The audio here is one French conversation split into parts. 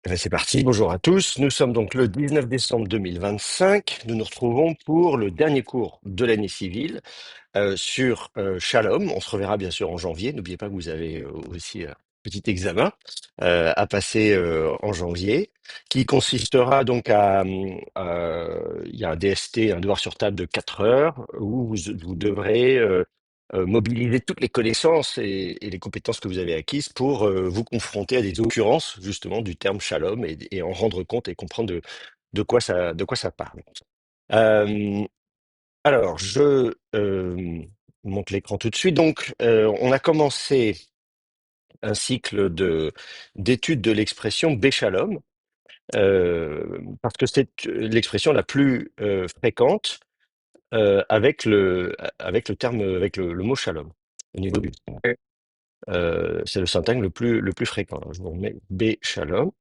Eh bien, c'est parti, bonjour à tous. Nous sommes donc le 19 décembre 2025. Nous nous retrouvons pour le dernier cours de l'année civile sur Shalom. On se reverra bien sûr en janvier. N'oubliez pas que vous avez aussi un petit examen à passer en janvier, qui consistera donc il y a un DST, un devoir sur table de 4 heures, où vous devrez mobiliser toutes les connaissances et les compétences que vous avez acquises pour vous confronter à des occurrences justement du terme Shalom et en rendre compte et comprendre de quoi ça parle. Euh, alors, je monte l'écran tout de suite. Donc, on a commencé un cycle d'études de l'expression Béchalom, parce que c'est l'expression la plus fréquente avec le terme, avec le mot Shalom. Au niveau du c'est le syntagme le plus fréquent. Alors, je vous remets Béchalom.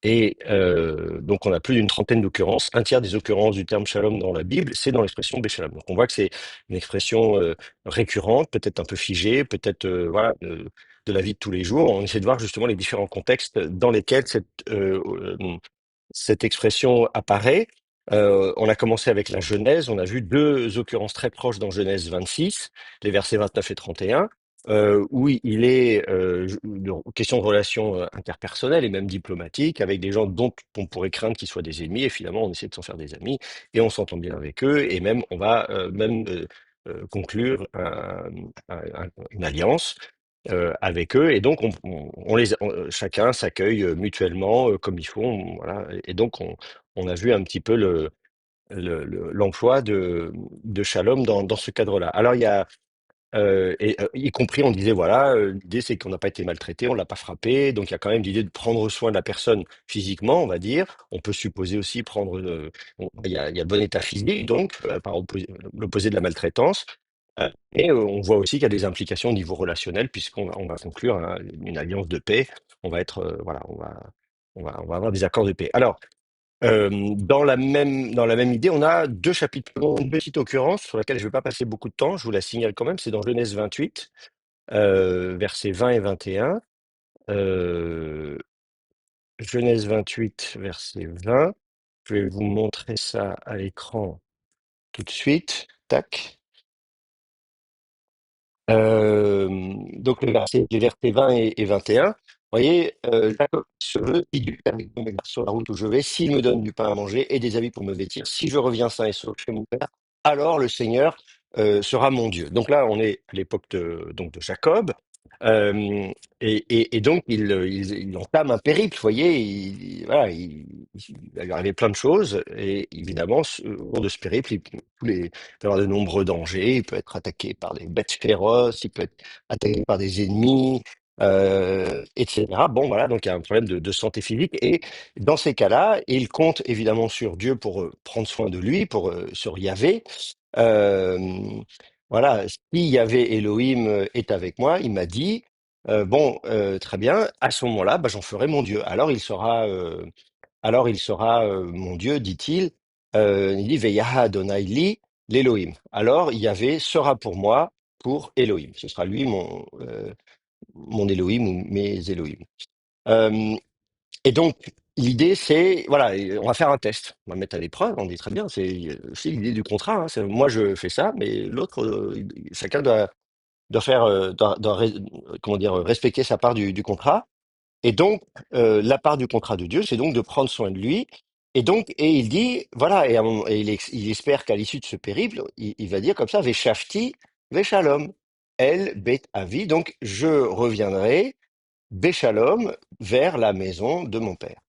Et donc, on a plus d'une trentaine d'occurrences. Un tiers des occurrences du terme shalom dans la Bible, c'est dans l'expression béchalom. Donc, on voit que c'est une expression récurrente, peut-être un peu figée, peut-être voilà, de la vie de tous les jours. On essaie de voir justement les différents contextes dans lesquels cette expression apparaît. On a commencé avec la Genèse, on a vu deux occurrences très proches dans Genèse 26, les versets 29 et 31, où il est question de relations interpersonnelles et même diplomatiques avec des gens dont on pourrait craindre qu'ils soient des ennemis, et finalement on essaie de s'en faire des amis, et on s'entend bien avec eux, et même on va conclure une alliance avec eux, et donc chacun s'accueille mutuellement comme il faut, voilà, et donc on a vu un petit peu l'emploi de Shalom dans ce cadre-là. Alors il y a y compris on disait voilà, l'idée c'est qu'on n'a pas été maltraité, on l'a pas frappé, donc il y a quand même l'idée de prendre soin de la personne physiquement, on va dire. On peut supposer aussi prendre, il y a le bon état physique, donc l'opposé de la maltraitance. Et on voit aussi qu'il y a des implications au niveau relationnel, on va conclure une alliance de paix. On va être, voilà, on va avoir des accords de paix. Alors, dans la même idée, on a deux chapitres, une petite occurrence sur laquelle je ne vais pas passer beaucoup de temps, je vous la signale quand même, c'est dans Genèse 28, versets 20 et 21. Euh, Genèse 28, verset 20. Je vais vous montrer ça à l'écran tout de suite. Tac. Donc les versets 20 et 21. Vous voyez, Jacob se veut, il du père mes gardes sur la route où je vais, s'il me donne du pain à manger et des habits pour me vêtir, si je reviens sain et sauf chez mon père, alors le Seigneur sera mon Dieu. Donc là, on est à l'époque donc de Jacob. Euh, et donc, il entame un périple, vous voyez, voilà, il va lui arriver plein de choses, et évidemment, au cours de ce périple, il peut y avoir de nombreux dangers, il peut être attaqué par des bêtes féroces, il peut être attaqué par des ennemis, etc. Bon, voilà, donc il y a un problème de santé physique, et dans ces cas-là, il compte évidemment sur Dieu pour prendre soin de lui, sur Yahvé. Euh, voilà, si Yahvé Elohim est avec moi, il m'a dit, bon, très bien, à ce moment-là, bah, j'en ferai mon Dieu. Alors il sera mon Dieu, dit-il. Il dit, Veyaha Adonai li l'Elohim. Alors Yahvé sera pour moi pour Elohim. Ce sera lui mon Elohim ou mes Elohim. Euh, et donc, l'idée, c'est, voilà, on va faire un test. On va mettre à l'épreuve, on dit très bien, c'est aussi l'idée du contrat. Hein. Moi, je fais ça, mais l'autre, chacun doit faire, comment dire, respecter sa part du contrat. Et donc, la part du contrat de Dieu, c'est donc de prendre soin de lui. Et donc, et il dit, voilà, et il espère qu'à l'issue de ce périple, il va dire comme ça, Veshafti, Veshalom, El Bet Avi. Donc, je reviendrai, Beshalom, vers la maison de mon père.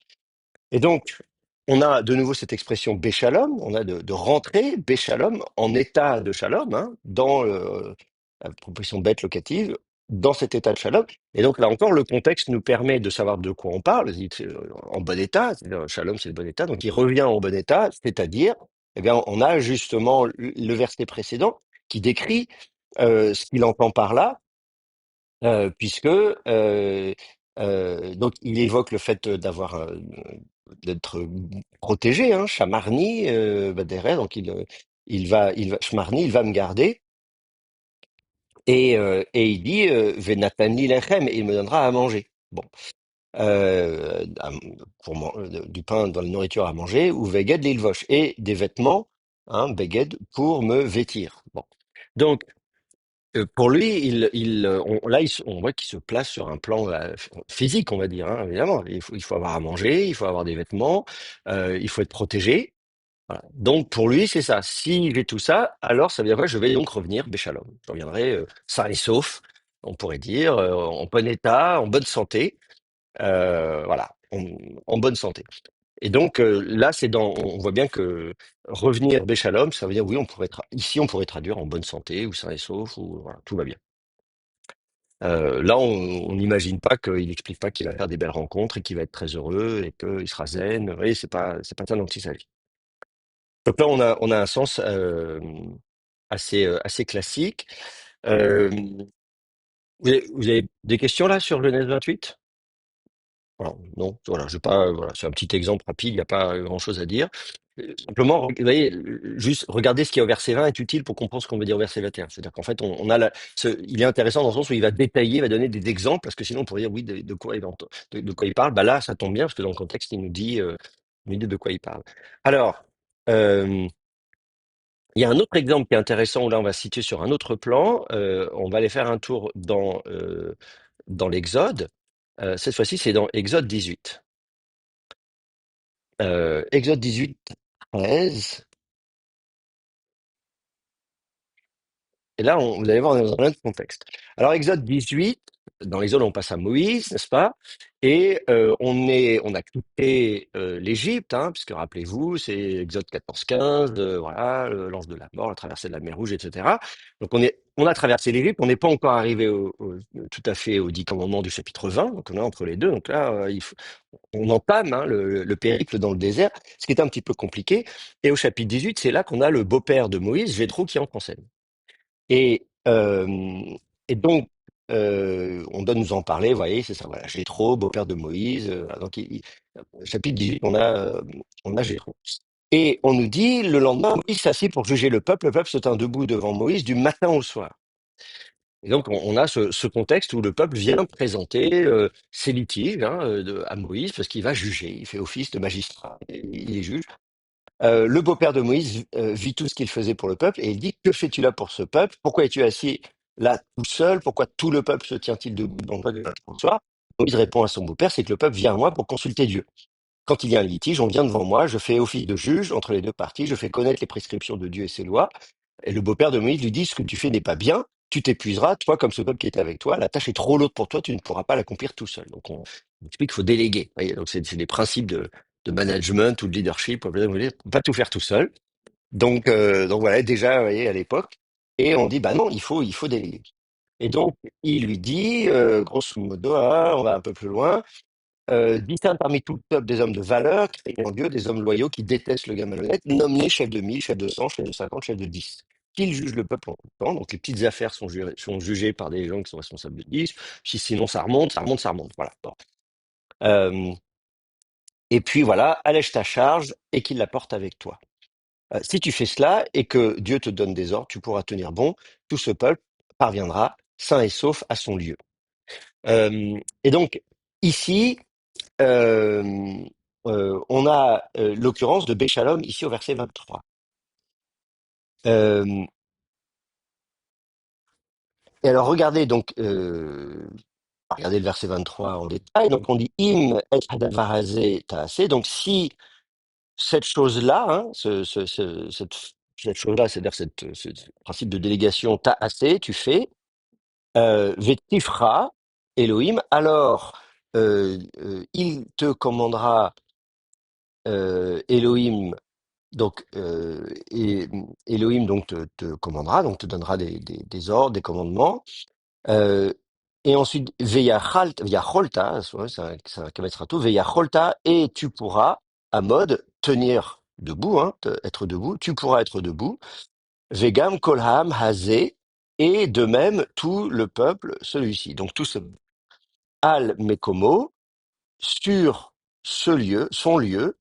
Et donc, on a de nouveau cette expression Béchalom, on a de rentrer Béchalom en état de shalom, hein, dans la proposition bête locative, dans cet état de shalom. Et donc là encore, le contexte nous permet de savoir de quoi on parle, en bon état, c'est-à-dire shalom c'est le bon état, donc il revient en bon état, c'est-à-dire, eh bien, on a justement le verset précédent qui décrit ce qu'il entend par là, puisque donc il évoque le fait d'être protégé, hein, Shamarni, Baderet, donc Shmarni, il va me garder, et il dit Venatani lechem, et il me donnera à manger. Bon, du pain dans la nourriture à manger, ou veged lilvosh, et des vêtements, hein, beged, pour me vêtir. Bon. Donc, pour lui, on voit qu'il se place sur un plan physique, on va dire, hein, évidemment. Il faut avoir à manger, il faut avoir des vêtements, il faut être protégé. Voilà. Donc pour lui, c'est ça. Si j'ai tout ça, alors ça veut dire quoi? Je vais donc revenir Béchalom. Je reviendrai sain et sauf, on pourrait dire, en bon état, en bonne santé, voilà, en bonne santé. Et donc là, on voit bien que revenir Béchalom, ça veut dire oui, ici on pourrait traduire en bonne santé ou sain et sauf ou voilà, tout va bien. Là, on n'imagine pas qu'il n'explique pas qu'il va faire des belles rencontres et qu'il va être très heureux et qu'il sera zen. Vous voyez, c'est pas ça dont il s'agit. Donc là, on a un sens assez classique. Euh, vous avez des questions là sur Genèse 28? Voilà, non, voilà, je vais pas, voilà, c'est un petit exemple rapide, il n'y a pas grand-chose à dire. Simplement, vous voyez, juste regarder ce qu'il y a au verset 20 est utile pour comprendre ce qu'on veut dire au verset 21. C'est-à-dire qu'en fait, on a il est intéressant dans le sens où il va détailler, il va donner des exemples, parce que sinon on pourrait dire oui, de quoi il parle. Bah là, ça tombe bien, parce que dans le contexte, il nous dit de quoi il parle. Alors, euh, il y a un autre exemple qui est intéressant où là on va se situer sur un autre plan. On va aller faire un tour dans l'Exode. Cette fois-ci, c'est dans Exode 18. Exode 18, 13. Et là, vous allez voir, on est dans un autre contexte. Alors, Exode 18, dans l'Exode, on passe à Moïse, n'est-ce pas? Et on a quitté l'Égypte, hein, puisque rappelez-vous, c'est Exode 14, 15, voilà, l'ange de la mort, la traversée de la mer Rouge, etc. Donc, on a traversé l'Égypte, on n'est pas encore arrivé tout à fait aux 10 commandements du chapitre 20, donc on est entre les deux. Donc là, on entame hein, le périple dans le désert, ce qui est un petit peu compliqué. Et au chapitre 18, c'est là qu'on a le beau-père de Moïse, Jéthro, qui entre en scène. Et, euh, et donc, on doit nous en parler, vous voyez, c'est ça, voilà, Jéthro, beau-père de Moïse. Donc, chapitre 18, on a Jéthro. Et on nous dit, le lendemain, Moïse s'assit pour juger le peuple se tint debout devant Moïse du matin au soir. Et donc, on a ce contexte où le peuple vient présenter ses litiges hein, à Moïse, parce qu'il va juger, il fait office de magistrat, et il les juge. Le beau-père de Moïse vit tout ce qu'il faisait pour le peuple et il dit, que fais-tu là pour ce peuple? Pourquoi es-tu assis là tout seul? Pourquoi tout le peuple se tient-il debout dans le soir? Moïse répond à son beau-père, c'est que le peuple vient à moi pour consulter Dieu. Quand il y a un litige, on vient devant moi, je fais office de juge entre les deux parties, je fais connaître les prescriptions de Dieu et ses lois. Et le beau-père de Moïse lui dit, ce que tu fais n'est pas bien, tu t'épuiseras, toi comme ce peuple qui est avec toi, la tâche est trop lourde pour toi, tu ne pourras pas l'accomplir tout seul. Donc on explique qu'il faut déléguer. Vous voyez, donc c'est des principes de management ou de leadership, on peut pas tout faire tout seul. Donc voilà, déjà, vous voyez, à l'époque, et on dit, bah non, il faut déléguer. Et donc, il lui dit, grosso modo, ah, on va un peu plus loin, discerne parmi tout le peuple des hommes de valeur, craignant Dieu, des hommes loyaux qui détestent le gain malhonnête, nomme-les chefs de 1000, chefs de 100, chefs de 50, chefs de 10. Qu'ils jugent le peuple en tout temps. Donc les petites affaires sont jugées par des gens qui sont responsables de 10. Si sinon ça remonte, ça remonte, ça remonte. Voilà. Bon. Euh, et puis voilà, allège ta charge et qu'il la porte avec toi. Si tu fais cela et que Dieu te donne des ordres, tu pourras tenir bon. Tout ce peuple parviendra sain et sauf à son lieu. Et donc ici, Euh, on a l'occurrence de Béchalom ici au verset 23. Euh, et alors regardez donc, regardez le verset 23 en détail. Donc on dit im et hadavar hazeh ta'aseh. Donc si cette chose-là, hein, cette chose-là, c'est-à-dire ce principe de délégation ta'aseh, tu fais, vetifra Elohim, alors il te commandera Elohim. Donc, Elohim donc te commandera, donc te donnera des ordres, des commandements. Euh, et ensuite, Veyacholta, c'est un Kametzratou, Veyacholta, et tu pourras, à mode, tenir debout, hein, être debout, tu pourras être debout. Vegam Kolham Hazé, et de même tout le peuple, celui-ci. Donc tout ce Al Mekomo, sur ce lieu, son lieu,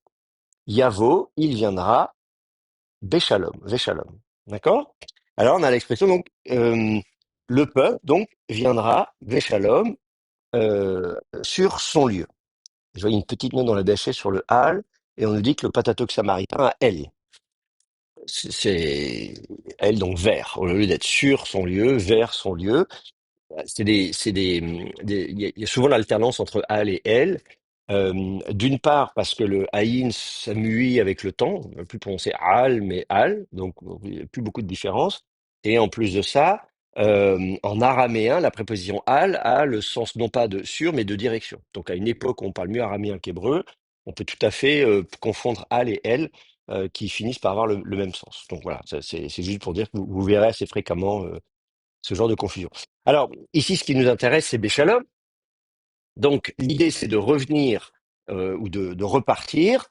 Yavo, il viendra Béchalom, Véchalom. D'accord? Alors on a l'expression donc le peuple donc viendra Véchalom sur son lieu. Je vois une petite note dans la BHS sur le hal, et on nous dit que le Patatoque samaritain a L. C'est L, donc vers. Au lieu d'être sur son lieu, vers son lieu. Il y a souvent l'alternance entre al et el. D'une part, parce que le aïn s'amuit avec le temps, on ne va plus prononcer al, mais al, donc il n'y a plus beaucoup de différence. Et en plus de ça, en araméen, la préposition al a le sens non pas de sur, mais de direction. Donc à une époque où on parle mieux araméen qu'hébreu, on peut tout à fait confondre al et el, qui finissent par avoir le même sens. Donc voilà, c'est juste pour dire que vous verrez assez fréquemment ce genre de confusion. Alors, ici, ce qui nous intéresse, c'est Béchalom. Donc, l'idée, c'est de revenir ou de repartir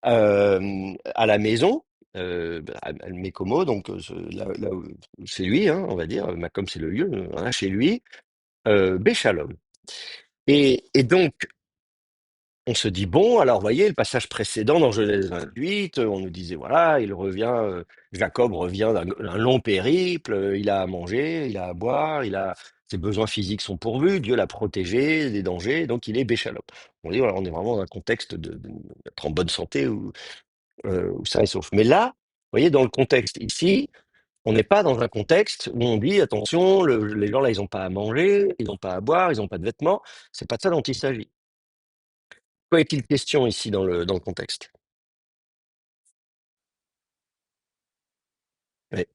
à la maison, à Mekomo, donc là où c'est lui, hein, on va dire, Makom, c'est le lieu, hein, chez lui, Béchalom. Et donc, on se dit, bon, alors, vous voyez, le passage précédent dans Genèse 28, on nous disait, voilà, Jacob revient d'un long périple, il a à manger, il a à boire, ses besoins physiques sont pourvus, Dieu l'a protégé des dangers, donc il est Béchalom. On dit, voilà, on est vraiment dans un contexte d'être en bonne santé ou sain et sauf. Mais là, vous voyez, dans le contexte ici, on n'est pas dans un contexte où on dit, attention, les gens là, ils n'ont pas à manger, ils n'ont pas à boire, ils n'ont pas de vêtements. C'est pas de ça dont il s'agit. Quoi est-il question ici dans le contexte? Ouais.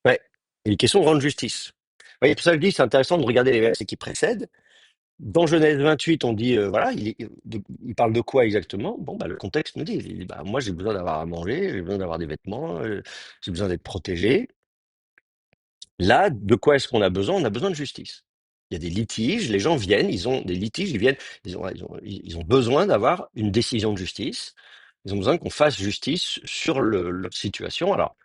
Ouais. Il est question de rendre justice. Vous voyez, pour ça que je dis, c'est intéressant de regarder les versets qui précèdent. Dans Genèse 28, on dit, voilà, il parle de quoi exactement? Bon, bah, le contexte nous dit, il dit, bah, moi j'ai besoin d'avoir à manger, j'ai besoin d'avoir des vêtements, j'ai besoin d'être protégé. Là, de quoi est-ce qu'on a besoin? On a besoin de justice. Il y a des litiges, les gens viennent, ils ont des litiges, ils viennent, ils ont besoin d'avoir une décision de justice. Ils ont besoin qu'on fasse justice sur leur situation. Alors,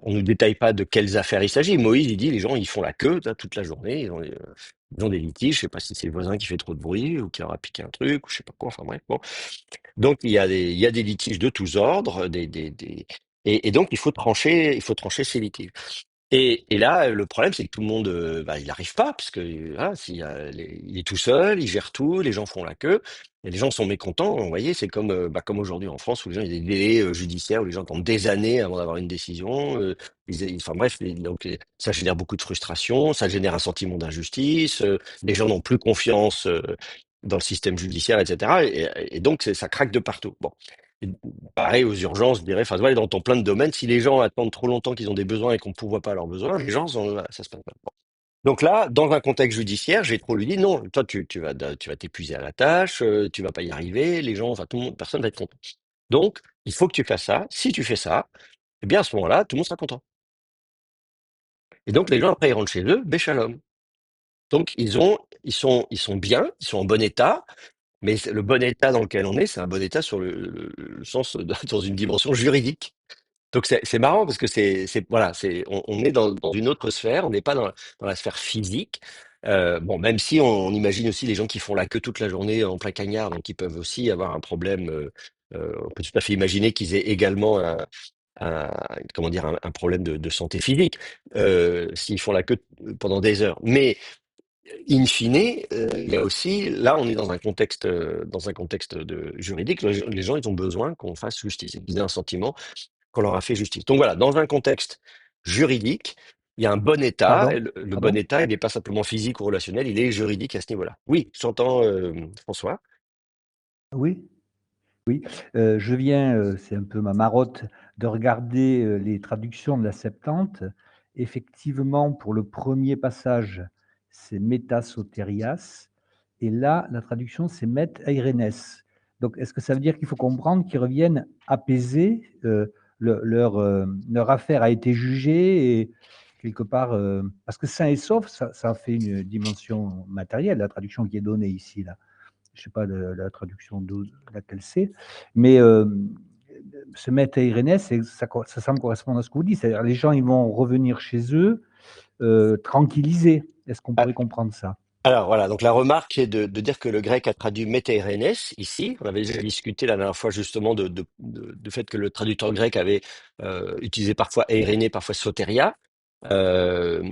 on ne nous détaille pas de quelles affaires il s'agit. Moïse, il dit, les gens, ils font la queue là, toute la journée. Ils ont des litiges. Je sais pas si c'est le voisin qui fait trop de bruit ou qui leur a piqué un truc ou je sais pas quoi. Enfin bref, bon. Donc, il y a des litiges de tous ordres. Et donc, il faut trancher ces litiges. Et là, le problème, c'est que tout le monde, bah, il n'arrive pas, parce que voilà, il est tout seul, il gère tout, les gens font la queue, et les gens sont mécontents. Vous voyez, c'est comme aujourd'hui en France, où les gens, il y a des délais judiciaires, où les gens attendent des années avant d'avoir une décision. Enfin bref, donc, ça génère beaucoup de frustration, ça génère un sentiment d'injustice, les gens n'ont plus confiance dans le système judiciaire, etc. Et donc, ça craque de partout. Bon. Et pareil aux urgences, je dirais, enfin, voilà, dans plein de domaines, si les gens attendent trop longtemps qu'ils ont des besoins et qu'on ne pourvoit pas à leurs besoins, les gens, voilà, ça se passe mal. Bon. Donc là, dans un contexte judiciaire, j'ai trop lui dit non, toi, tu vas t'épuiser à la tâche, tu vas pas y arriver, les gens, enfin, tout le monde, personne va être content. Donc, il faut que tu fasses ça. Si tu fais ça, eh bien, à ce moment-là, tout le monde sera content. Et donc, les gens, après, ils rentrent chez eux, béchalom. Donc, ils sont bien, ils sont en bon état, mais le bon état dans lequel on est, c'est un bon état sur le sens, dans une dimension juridique. Donc c'est marrant parce que voilà, on est dans une autre sphère, on n'est pas dans la sphère physique. Bon, même si on imagine aussi les gens qui font la queue toute la journée en plein cagnard, donc ils peuvent aussi avoir un problème. On peut tout à fait imaginer qu'ils aient également un- comment dire, un problème de santé physique s'ils font la queue pendant des heures. Mais in fine, il y a aussi, là, on est dans un contexte juridique. Les gens, ils ont besoin qu'on fasse justice, qu'ils aient un sentiment qu'on leur a fait justice. Donc voilà, dans un contexte juridique, il y a un bon état, et Pardon? le bon Pardon? état, il n'est pas simplement physique ou relationnel, il est juridique à ce niveau-là. Oui, j'entends François. Oui, oui. Je viens, c'est un peu ma marotte, de regarder, les traductions de la Septante. Effectivement, pour le premier passage, c'est métasotérias et là, la traduction, c'est met eirenes. Donc est-ce que ça veut dire qu'il faut comprendre qu'ils reviennent apaisés, leur affaire a été jugée et quelque part, parce que sain et sauf, ça fait une dimension matérielle, la traduction qui est donnée ici, là. Je ne sais pas la traduction de laquelle c'est, mais se mettre à Irénée, ça semble correspondre à ce que vous dites. C'est-à-dire les gens, ils vont revenir chez eux tranquillisés. Est-ce qu'on Ah, pourrait comprendre ça? alors voilà, donc la remarque est de dire que le grec a traduit métairenes ici. On avait déjà discuté la dernière fois justement du fait que le traducteur grec avait utilisé parfois eirénée, parfois soteria. Euh,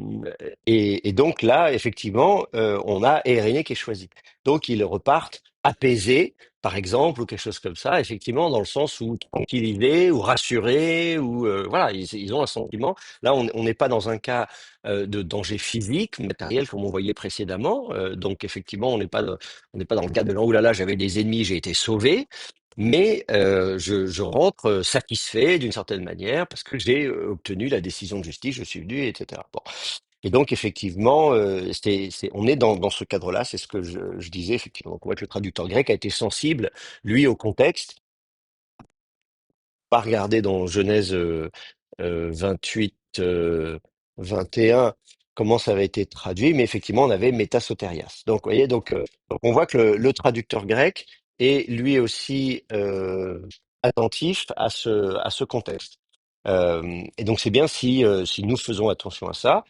et donc là, effectivement, on a Eréné qui est choisi. Donc ils repartent apaisés, par exemple, ou quelque chose comme ça, effectivement, dans le sens où tranquillisés ou rassurés, ou voilà, ils ont un sentiment. Là, on n'est pas dans un cas de danger physique, matériel, comme on voyait précédemment. Donc effectivement, on n'est pas dans le cas de là, oh là là, j'avais des ennemis, j'ai été sauvé. Mais je rentre satisfait d'une certaine manière parce que j'ai obtenu la décision de justice, je suis venu, etc. Bon. Et donc effectivement, on est dans ce cadre-là, c'est ce que je disais effectivement. Donc, on voit que le traducteur grec a été sensible, lui, au contexte, pas regarder dans Genèse 28, 21 comment ça avait été traduit, mais effectivement, on avait métasotérias. Donc, vous voyez, donc on voit que le traducteur grec est lui aussi attentif à ce contexte. Et donc, c'est bien si nous faisons attention à ça.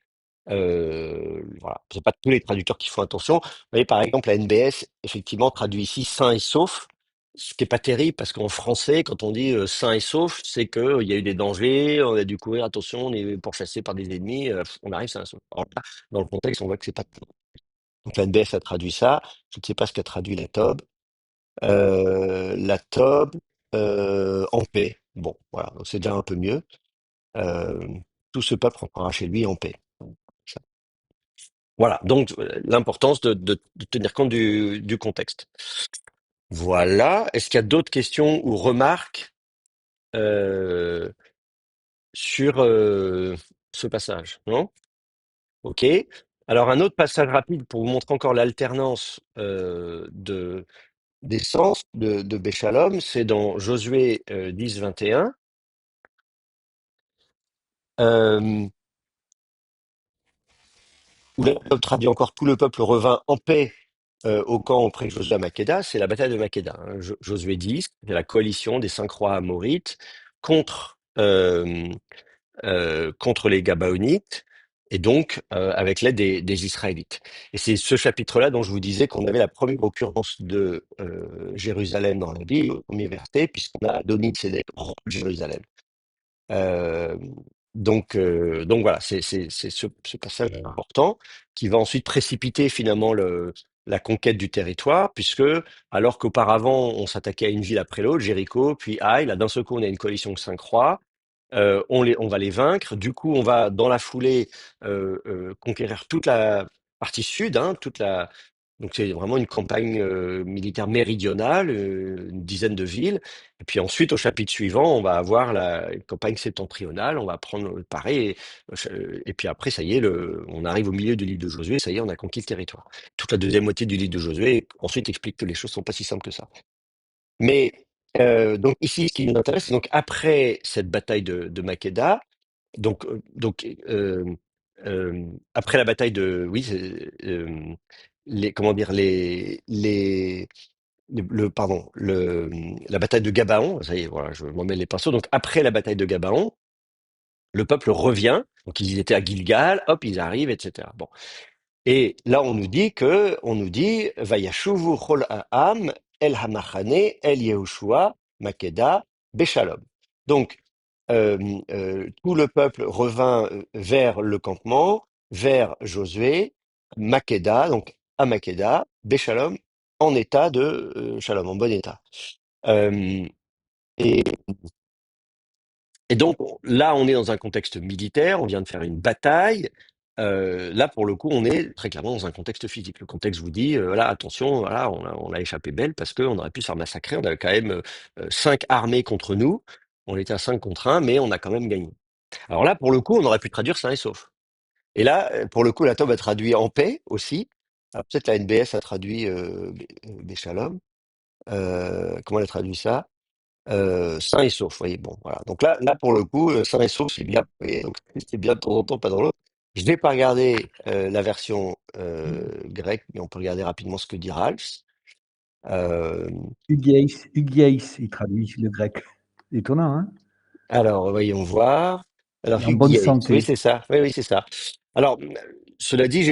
Voilà, c'est pas tous les traducteurs qui font attention. Vous voyez, par exemple, la NBS, effectivement, traduit ici sain et sauf, ce qui est pas terrible parce qu'en français, quand on dit sain et sauf, c'est que il y a eu des dangers, on a dû courir, attention, on est pourchassé par des ennemis, on arrive sain et sauf. Alors là, dans le contexte, on voit que c'est pas. Donc la NBS a traduit ça. Je ne sais pas ce qu'a traduit la TOB. La TOB en paix. Bon, voilà, donc c'est déjà un peu mieux. Euh, Tout ce peuple rentrera chez lui en paix. Voilà, donc l'importance de tenir compte du contexte. Voilà. Est-ce qu'il y a d'autres questions ou remarques euh, sur ce passage? Non? Ok. Alors un autre passage rapide pour vous montrer encore l'alternance des sens de Béchalom, c'est dans Josué 10, 21. Euh, où là, on traduit encore tout le peuple revint en paix au camp auprès de Josué à Makéda, c'est la bataille de Makéda. Hein. Josué 10, c'est la coalition des 5 rois amorites contre, contre les Gabaonites, et donc avec l'aide des Israélites. Et c'est ce chapitre-là dont je vous disais qu'on avait la première occurrence de Jérusalem dans la Bible, au premier verset, puisqu'on a Adonai Tzedek, roi de Jérusalem. Euh, donc voilà, c'est ce passage important qui va ensuite précipiter finalement la conquête du territoire, puisque alors qu'auparavant on s'attaquait à une ville après l'autre, Jéricho, puis Haï, là d'un seul coup on a une coalition de 5 rois, on va les vaincre. Du coup, on va dans la foulée conquérir toute la partie sud, hein, donc c'est vraiment une campagne militaire méridionale, une dizaine de villes. Et puis ensuite, au chapitre suivant, on va avoir la campagne septentrionale. On va prendre pareil. Et puis après, ça y est, on arrive au milieu du livre de Josué. Ça y est, on a conquis le territoire. Toute la deuxième moitié du livre de Josué ensuite explique que les choses sont pas si simples que ça. Mais donc ici, ce qui nous intéresse, c'est donc après cette bataille de Makéda, donc après la bataille de, oui, comment dire, pardon, la bataille de Gabaon, ça y est, voilà, je m'en mets les pinceaux. Donc après la bataille de Gabaon, le peuple revient. Donc ils étaient à Gilgal, hop, ils arrivent, etc. Bon. Et là, on nous dit, Vayashuvu chol ha'am el hamachane el Yehoshua Makeda Beshalom. Donc, tout le peuple revint vers le campement, vers Josué, Makeda, donc à Makeda, Beshalom, en état de shalom, en bon état. Euh, et et donc là, on est dans un contexte militaire, on vient de faire une bataille. Là, pour le coup, on est très clairement dans un contexte physique. Le contexte vous dit, voilà, attention, voilà, on a échappé belle parce qu'on aurait pu se faire massacrer. On avait quand même 5 armées contre nous. On était à 5 contre 1, mais on a quand même gagné. Alors là, pour le coup, on aurait pu traduire sain et sauf. Et là, pour le coup, la Tob a traduit en paix aussi. Alors, peut-être la NBS a traduit Béchalom. Comment elle a traduit ça? Sain et sauf, vous voyez, bon, voilà. Donc là pour le coup, sain et sauf, c'est bien, vous voyez, donc c'est bien de temps en temps, pas dans l'autre. Je vais pas regarder la version grecque, mais on peut regarder rapidement ce que dit Ralph. Euh, Hugueis, il traduit le grec. Étonnant, hein? alors, voyons voir. Alors, En bonne Hugues, oui, santé. c'est ça. Oui, oui, c'est ça. Alors, Cela dit,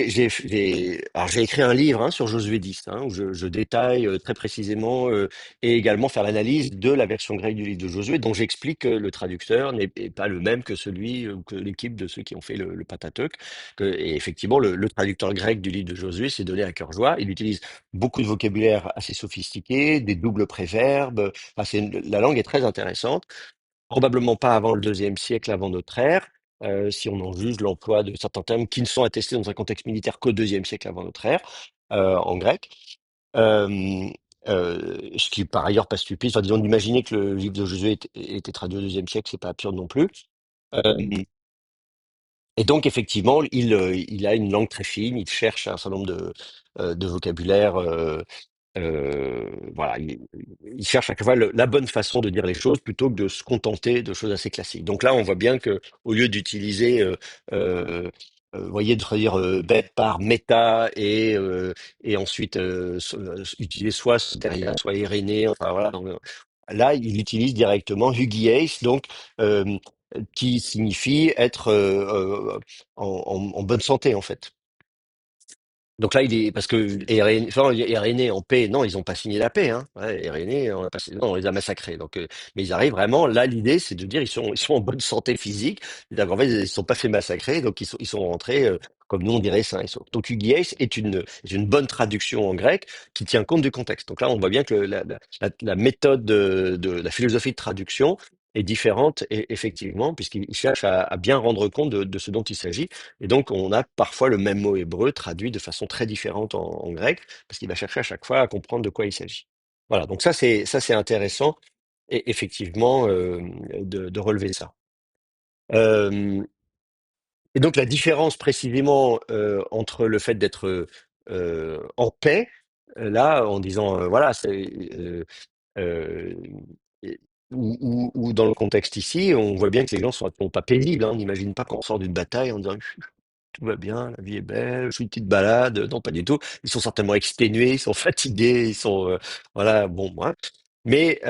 alors j'ai écrit un livre hein, sur Josué 10, hein, où je détaille très précisément et également faire l'analyse de la version grecque du livre de Josué, dont j'explique que le traducteur n'est pas le même que celui que l'équipe de ceux qui ont fait le Pentateuque. Et effectivement, le traducteur grec du livre de Josué s'est donné à cœur joie. Il utilise beaucoup de vocabulaire assez sophistiqué, des doubles préverbes. Enfin, la langue est très intéressante. Probablement pas avant le deuxième siècle avant notre ère, si on en juge l'emploi de certains termes qui ne sont attestés dans un contexte militaire qu'au deuxième siècle avant notre ère, en grec. Euh, Ce qui par ailleurs pas stupide. Enfin, disons d'imaginer que le livre de Josué était traduit au deuxième siècle, c'est pas absurde non plus. Euh, et donc effectivement, il a une langue très fine, il cherche un certain nombre de vocabulaire. Voilà, il cherche à chaque fois la bonne façon de dire les choses plutôt que de se contenter de choses assez classiques. Donc là, on voit bien que au lieu d'utiliser, euh, vous voyez, de dire bête par méta et ensuite utiliser soit derrière, soit Irénée, enfin voilà. Donc, là, il utilise directement hugies, donc euh, qui signifie être en bonne santé en fait. Donc là, il est parce que RN en paix, non, ils n'ont pas signé la paix. Hein. Ouais, RN, on a pas, non, on les a massacrés. Donc, mais ils arrivent vraiment. Là, l'idée, c'est de dire ils sont en bonne santé physique. C'est-à-dire qu'en fait, ils ne sont pas fait massacrer, donc ils sont rentrés comme nous on dirait sains et saufs. Donc, Hugies est une bonne traduction en grec qui tient compte du contexte. Donc là, on voit bien que la méthode de la philosophie de traduction est différente, effectivement, puisqu'il cherche à bien rendre compte de ce dont il s'agit. Et donc, on a parfois le même mot hébreu traduit de façon très différente en grec, parce qu'il va chercher à chaque fois à comprendre de quoi il s'agit. Voilà, donc ça c'est intéressant, et effectivement, de relever ça. Euh, et donc, la différence précisément entre le fait d'être en paix, là, en disant, voilà, euh, et- ou dans le contexte ici, on voit bien que les gens sont pas paisibles. Hein. On n'imagine pas qu'on sort d'une bataille en disant tout va bien, la vie est belle, je fais une petite balade. Non, pas du tout. Ils sont certainement exténués, ils sont fatigués, ils sont voilà, bon, moi. Mais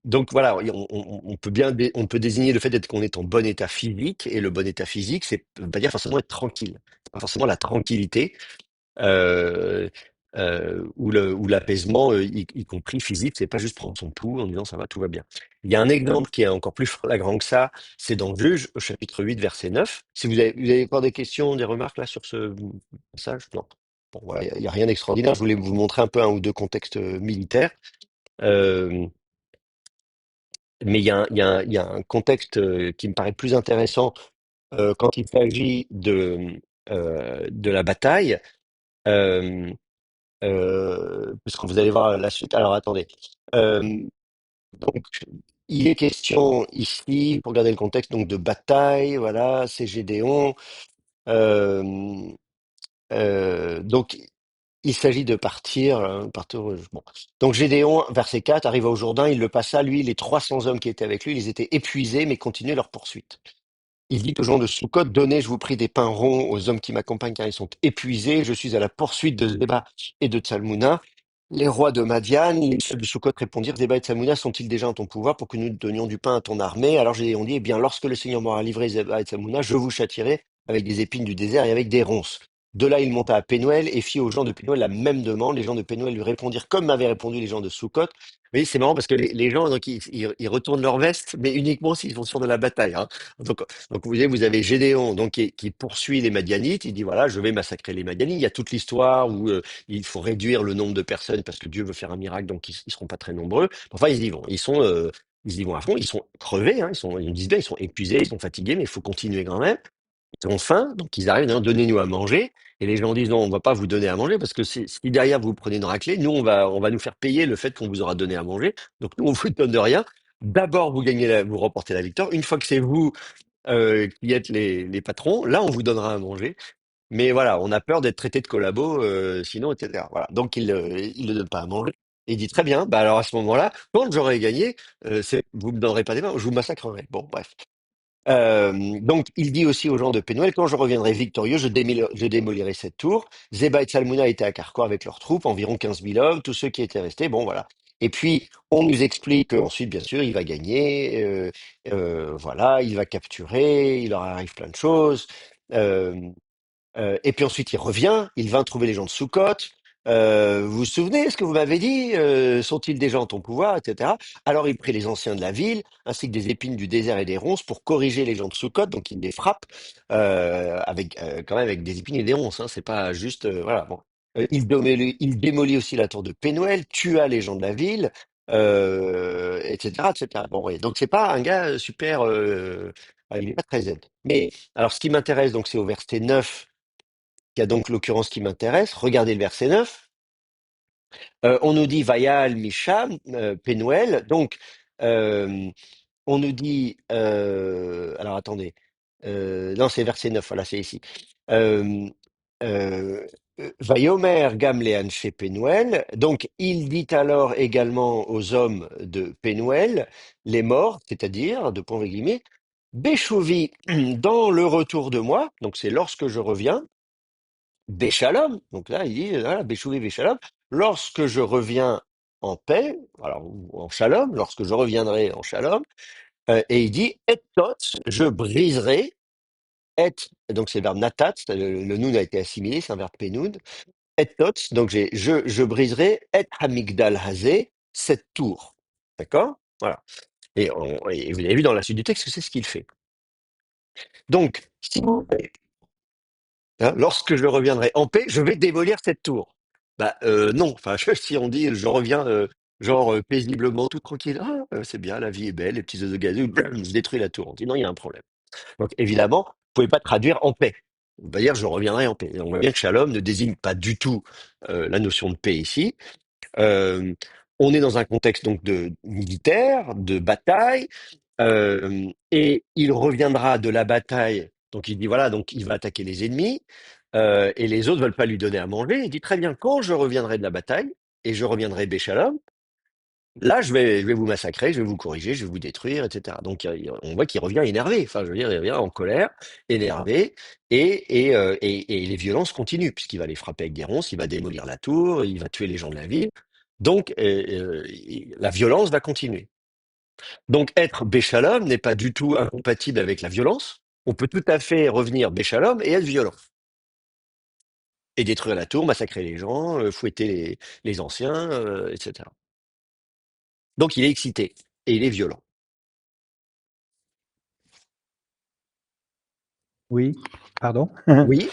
donc voilà, on peut on peut désigner le fait d'être qu'on est en bon état physique, et le bon état physique, c'est veut pas dire forcément être tranquille. C'est pas forcément la tranquillité euh, ou l'apaisement, y compris physique, c'est pas juste prendre son pouls en disant ça va, tout va bien. Il y a un exemple qui est encore plus flagrant que ça, c'est dans Juge, au chapitre 8, verset 9. Si vous avez encore des questions, des remarques là sur ce passage? Non. Bon, voilà, il y a rien d'extraordinaire. Je voulais vous montrer un peu un ou deux contextes militaires. Euh, mais il y a un contexte qui me paraît plus intéressant quand il s'agit de la bataille. Euh, Parce que vous allez voir la suite. Alors attendez. Euh, donc, il est question ici, pour garder le contexte, donc de bataille, voilà, c'est Gédéon. Euh, donc, il s'agit de partir, partir bon. Donc, Gédéon, verset 4, arriva au Jourdain, il le passa, lui, les 300 hommes qui étaient avec lui, ils étaient épuisés, mais continuaient leur poursuite. Il dit aux gens de Sukkot, donnez, je vous prie, des pains ronds aux hommes qui m'accompagnent, car ils sont épuisés. Je suis à la poursuite de Zéba et de Tsalmouna. Les rois de Madian, les chefs de Sukkot répondirent, Zéba et Tsalmouna sont-ils déjà en ton pouvoir pour que nous donnions du pain à ton armée? Alors j'ai on dit, eh bien, lorsque le Seigneur m'aura livré Zéba et Tsalmouna, je vous châtierai avec des épines du désert et avec des ronces. De là, il monta à Pénuel et fit aux gens de Pénuel la même demande. Les gens de Pénuel lui répondirent comme m'avaient répondu les gens de Sukkot. Mais c'est marrant parce que les gens, donc, ils retournent leur veste, mais uniquement s'ils vont sur de la bataille. Hein. Donc vous voyez, vous avez Gédéon donc, qui poursuit les Madianites. Il dit, voilà, je vais massacrer les Madianites. Il y a toute l'histoire où il faut réduire le nombre de personnes parce que Dieu veut faire un miracle, donc ils seront pas très nombreux. Enfin, ils y vont. Ils y vont à fond. Ils sont crevés. Hein, ils me disent bien, ils sont épuisés, ils sont fatigués, mais il faut continuer quand même. Ils ont faim, donc ils arrivent, donnez-nous à manger. Et les gens disent, non, on va pas vous donner à manger parce que si derrière vous prenez une raclée, nous, on va nous faire payer le fait qu'on vous aura donné à manger. Donc nous, on vous donne rien. D'abord, vous remportez la victoire. Une fois que c'est vous qui êtes les patrons, là, on vous donnera à manger. Mais voilà, on a peur d'être traité de collabo, sinon, etc. Voilà. Donc, il ne donne pas à manger. Et il dit, très bien, bah alors à ce moment-là, quand j'aurai gagné, vous me donnerez pas des mains, je vous massacrerai. Bon, bref. Donc, il dit aussi aux gens de Pénuel, quand je reviendrai victorieux, je démolirai cette tour. Zeba et Tsalmuna étaient à Carcour avec leurs troupes, environ 15 000 hommes, tous ceux qui étaient restés, bon voilà. Et puis, on nous explique qu'ensuite, bien sûr, il va gagner, voilà, il va capturer, il leur arrive plein de choses. Euh, Et puis ensuite, il revient, il vint trouver les gens de Sukkot. Vous vous souvenez ce que vous m'avez dit? Sont-ils déjà en ton pouvoir, etc. Alors il prit les anciens de la ville, ainsi que des épines du désert et des ronces pour corriger les gens de Sukkot, donc il les frappe avec quand même avec des épines et des ronces. Hein, c'est pas juste voilà. Bon. Il démolit aussi la tour de Pénuel, tua les gens de la ville, etc., etc. Bon, ouais. Donc c'est pas un gars super. Il est pas très zen. Mais alors, ce qui m'intéresse, donc, c'est au verset 9 qui a donc l'occurrence qui m'intéresse. Regardez le verset 9. On nous dit Vayal Misham, Pénuel. Donc, euh, on nous dit. Alors, attendez. Non, c'est verset 9. Voilà, c'est ici. Euh, euh, Vayomer Gamlean chez Pénuel. Donc, il dit alors également aux hommes de Pénuel, les morts, c'est-à-dire, de point virgule guillemets, Béchouvi, dans le retour de moi, donc c'est lorsque je reviens. Béchalom, donc là il dit, voilà, Béchouvi Béchalom, lorsque je reviens en paix, alors ou en shalom, lorsque je reviendrai en shalom, et il dit, et tot, je briserai, et, donc c'est le verbe natat, le noun a été assimilé, c'est un verbe pénoun, et tot, donc je briserai, et hamigdal hazé, cette tour. D'accord? Voilà. Et vous avez vu dans la suite du texte que c'est ce qu'il fait. Donc, si vous hein, lorsque je reviendrai en paix, je vais démolir cette tour. Bah non, enfin si on dit je reviens genre paisiblement, tout tranquille, ah, c'est bien, la vie est belle, les petits œufs de gazou, blam, je détruis la tour. On dit non, il y a un problème. Donc évidemment, vous pouvez pas traduire en paix. On va dire je reviendrai en paix. Et on voit bien que Shalom ne désigne pas du tout la notion de paix ici. Euh, on est dans un contexte donc de militaire, de bataille, et il reviendra de la bataille. Donc il dit voilà, donc il va attaquer les ennemis, et les autres veulent pas lui donner à manger. Il dit très bien, quand je reviendrai de la bataille et je reviendrai Béchalom, là je vais vous massacrer, je vais vous corriger, je vais vous détruire, etc. Donc on voit qu'il revient énervé. Enfin, je veux dire, il revient en colère, énervé, et les violences continuent puisqu'il va les frapper avec des ronces, il va démolir la tour, il va tuer les gens de la ville. Donc la violence va continuer. Donc être Béchalom n'est pas du tout incompatible avec la violence. On peut tout à fait revenir Béchalom et être violent. Et détruire la tour, massacrer les gens, fouetter les anciens, etc. Donc il est excité et il est violent. Oui, pardon? Oui,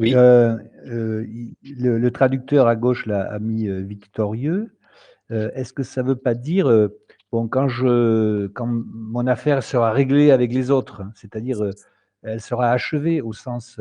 oui. Le traducteur à gauche là a mis, victorieux. Est-ce que ça veut pas dire, bon quand mon affaire sera réglée avec les autres, hein, c'est-à-dire, elle sera achevée au sens,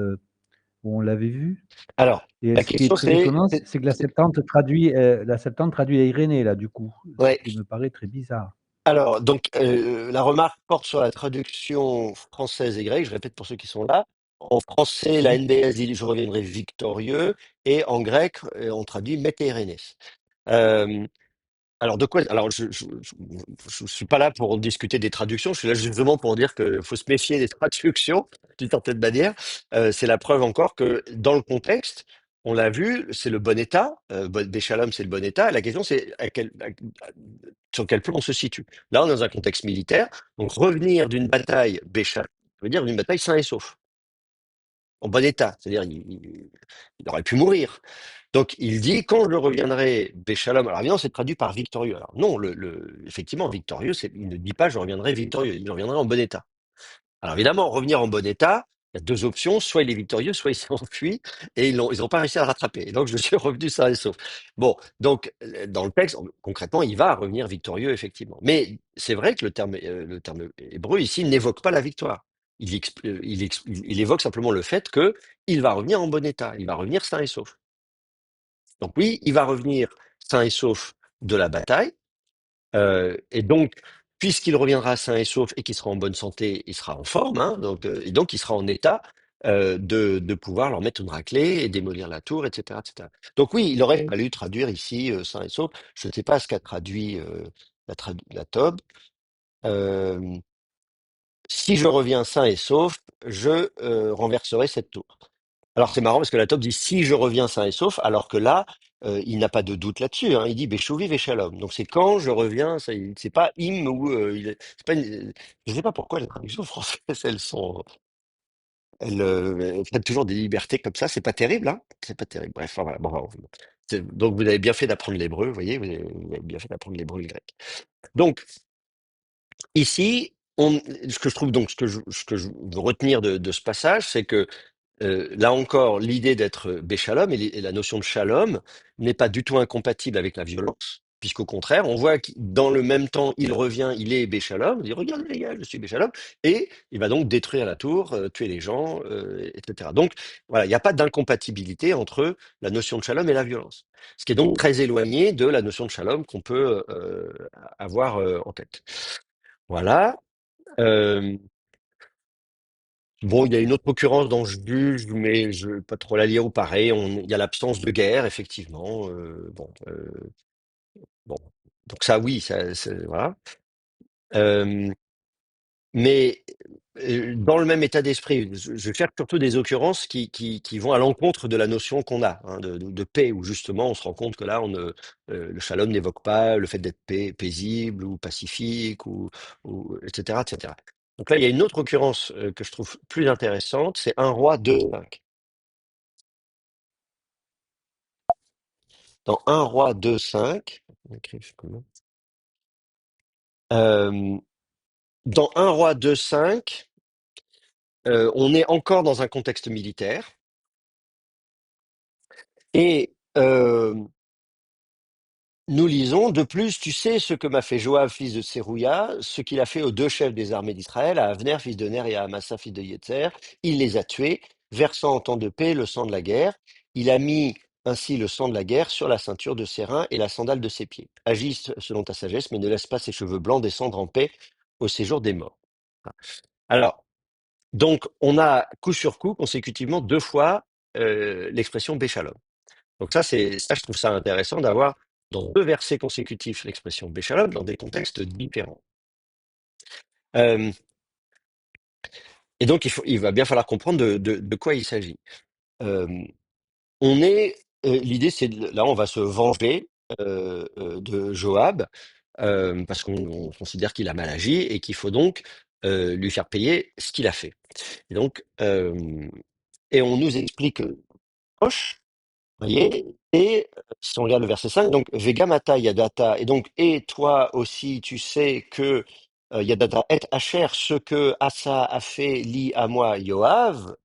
où on l'avait vu? Alors, Et la ce qui est question très étonnant, c'est- c'est que la Septante traduit à Irénée là du coup, ce ouais. qui me paraît très bizarre. Alors, donc, la remarque porte sur la traduction française et grecque. Je répète pour ceux qui sont là. En français, la Oui, NBS dit je reviendrai victorieux, et en grec, on traduit métérénès. Alors de quoi? Alors je suis pas là pour discuter des traductions. Je suis là justement pour dire qu'il faut se méfier des traductions d'une certaine manière. C'est la preuve encore que dans le contexte, on l'a vu, c'est le bon état. Béchalom, c'est le bon état. La question, c'est sur quel plan on se situe. Là, on est dans un contexte militaire. Donc revenir d'une bataille Béchalom, ça veut dire d'une bataille sain et sauf, en bon état. C'est-à-dire il aurait pu mourir. Donc il dit quand je reviendrai Béchalom. Alors évidemment c'est traduit par victorieux. Alors non, effectivement victorieux, il ne dit pas je reviendrai victorieux, il dit je reviendrai en bon état. Alors évidemment revenir en bon état, il y a deux options, soit il est victorieux, soit il s'est enfui et ils ont pas réussi à le rattraper. Et donc je suis revenu sain et sauf. Bon, donc dans le texte concrètement il va revenir victorieux effectivement. Mais c'est vrai que le terme hébreu ici n'évoque pas la victoire. Il évoque simplement le fait que il va revenir en bon état, il va revenir sain et sauf. Donc oui, il va revenir sain et sauf de la bataille. Et donc, puisqu'il reviendra sain et sauf et qu'il sera en bonne santé, il sera en forme, hein, et donc il sera en état de pouvoir leur mettre une raclée et démolir la tour, etc., etc. Donc oui, il aurait fallu traduire ici sain et sauf. Je ne sais pas ce qu'a traduit la Tob. Euh, Si je reviens sain et sauf, je renverserai cette tour. Alors c'est marrant parce que la top dit si je reviens sain et sauf, alors que là, il n'a pas de doute là-dessus. Hein. Il dit Béchouvi Véchalom. Donc c'est quand je reviens, c'est pas im ou c'est pas je sais pas pourquoi les traductions françaises elles sont. elle prennent toujours des libertés comme ça. C'est pas terrible, hein? C'est pas terrible. Bref, enfin, voilà. Bon, bon, donc vous avez bien fait d'apprendre l'hébreu, vous voyez, vous avez bien fait d'apprendre l'hébreu et le grec. Donc ici, ce que je trouve donc, ce que je veux retenir de ce passage, c'est que là encore, l'idée d'être béchalom et la notion de shalom n'est pas du tout incompatible avec la violence, puisqu'au contraire, on voit que dans le même temps, il revient, il est béchalom, il dit regardez les gars, je suis béchalom, et il va donc détruire la tour, tuer les gens, etc. Donc voilà, il n'y a pas d'incompatibilité entre la notion de shalom et la violence, ce qui est donc très éloigné de la notion de shalom qu'on peut avoir en tête. Voilà. Euh, Bon, il y a une autre occurrence dont je juge, mais je ne vais pas trop la lire ou pareil. Il y a l'absence de guerre, effectivement. Bon. Donc ça, oui, voilà. Euh, mais dans le même état d'esprit, je cherche surtout des occurrences qui vont à l'encontre de la notion qu'on a hein, de paix, où justement on se rend compte que là, le shalom n'évoque pas le fait d'être paisible ou pacifique, ou etc., etc. Donc là, il y a une autre occurrence que je trouve plus intéressante, c'est un roi 2,5. Dans un roi 2,5, on écrit comment Euh, dans un roi 2,5, on est encore dans un contexte militaire et nous lisons, de plus, tu sais ce que m'a fait Joab, fils de Sérouia, ce qu'il a fait aux deux chefs des armées d'Israël, à Avner, fils de Ner, et à Amasa, fils de Yetzer. Il les a tués, versant en temps de paix le sang de la guerre. Il a mis ainsi le sang de la guerre sur la ceinture de ses reins et la sandale de ses pieds. Agis selon ta sagesse, mais ne laisse pas ses cheveux blancs descendre en paix au séjour des morts. Alors, donc, on a coup sur coup, consécutivement, deux fois l'expression Béchalom. Donc ça, je trouve ça intéressant d'avoir dans deux versets consécutifs l'expression Béchalom dans des contextes différents. Euh, et donc, il va bien falloir comprendre de quoi il s'agit. Euh, l'idée, là, on va se venger de Joab parce qu'on considère qu'il a mal agi et qu'il faut donc lui faire payer ce qu'il a fait. Et donc, et on nous explique proche. Voyez? Et si on regarde le verset 5, donc Vegamata Yadata, et donc, et toi aussi, tu sais que Yadata et Asher, ce que Asa a fait, lit à moi Yoav,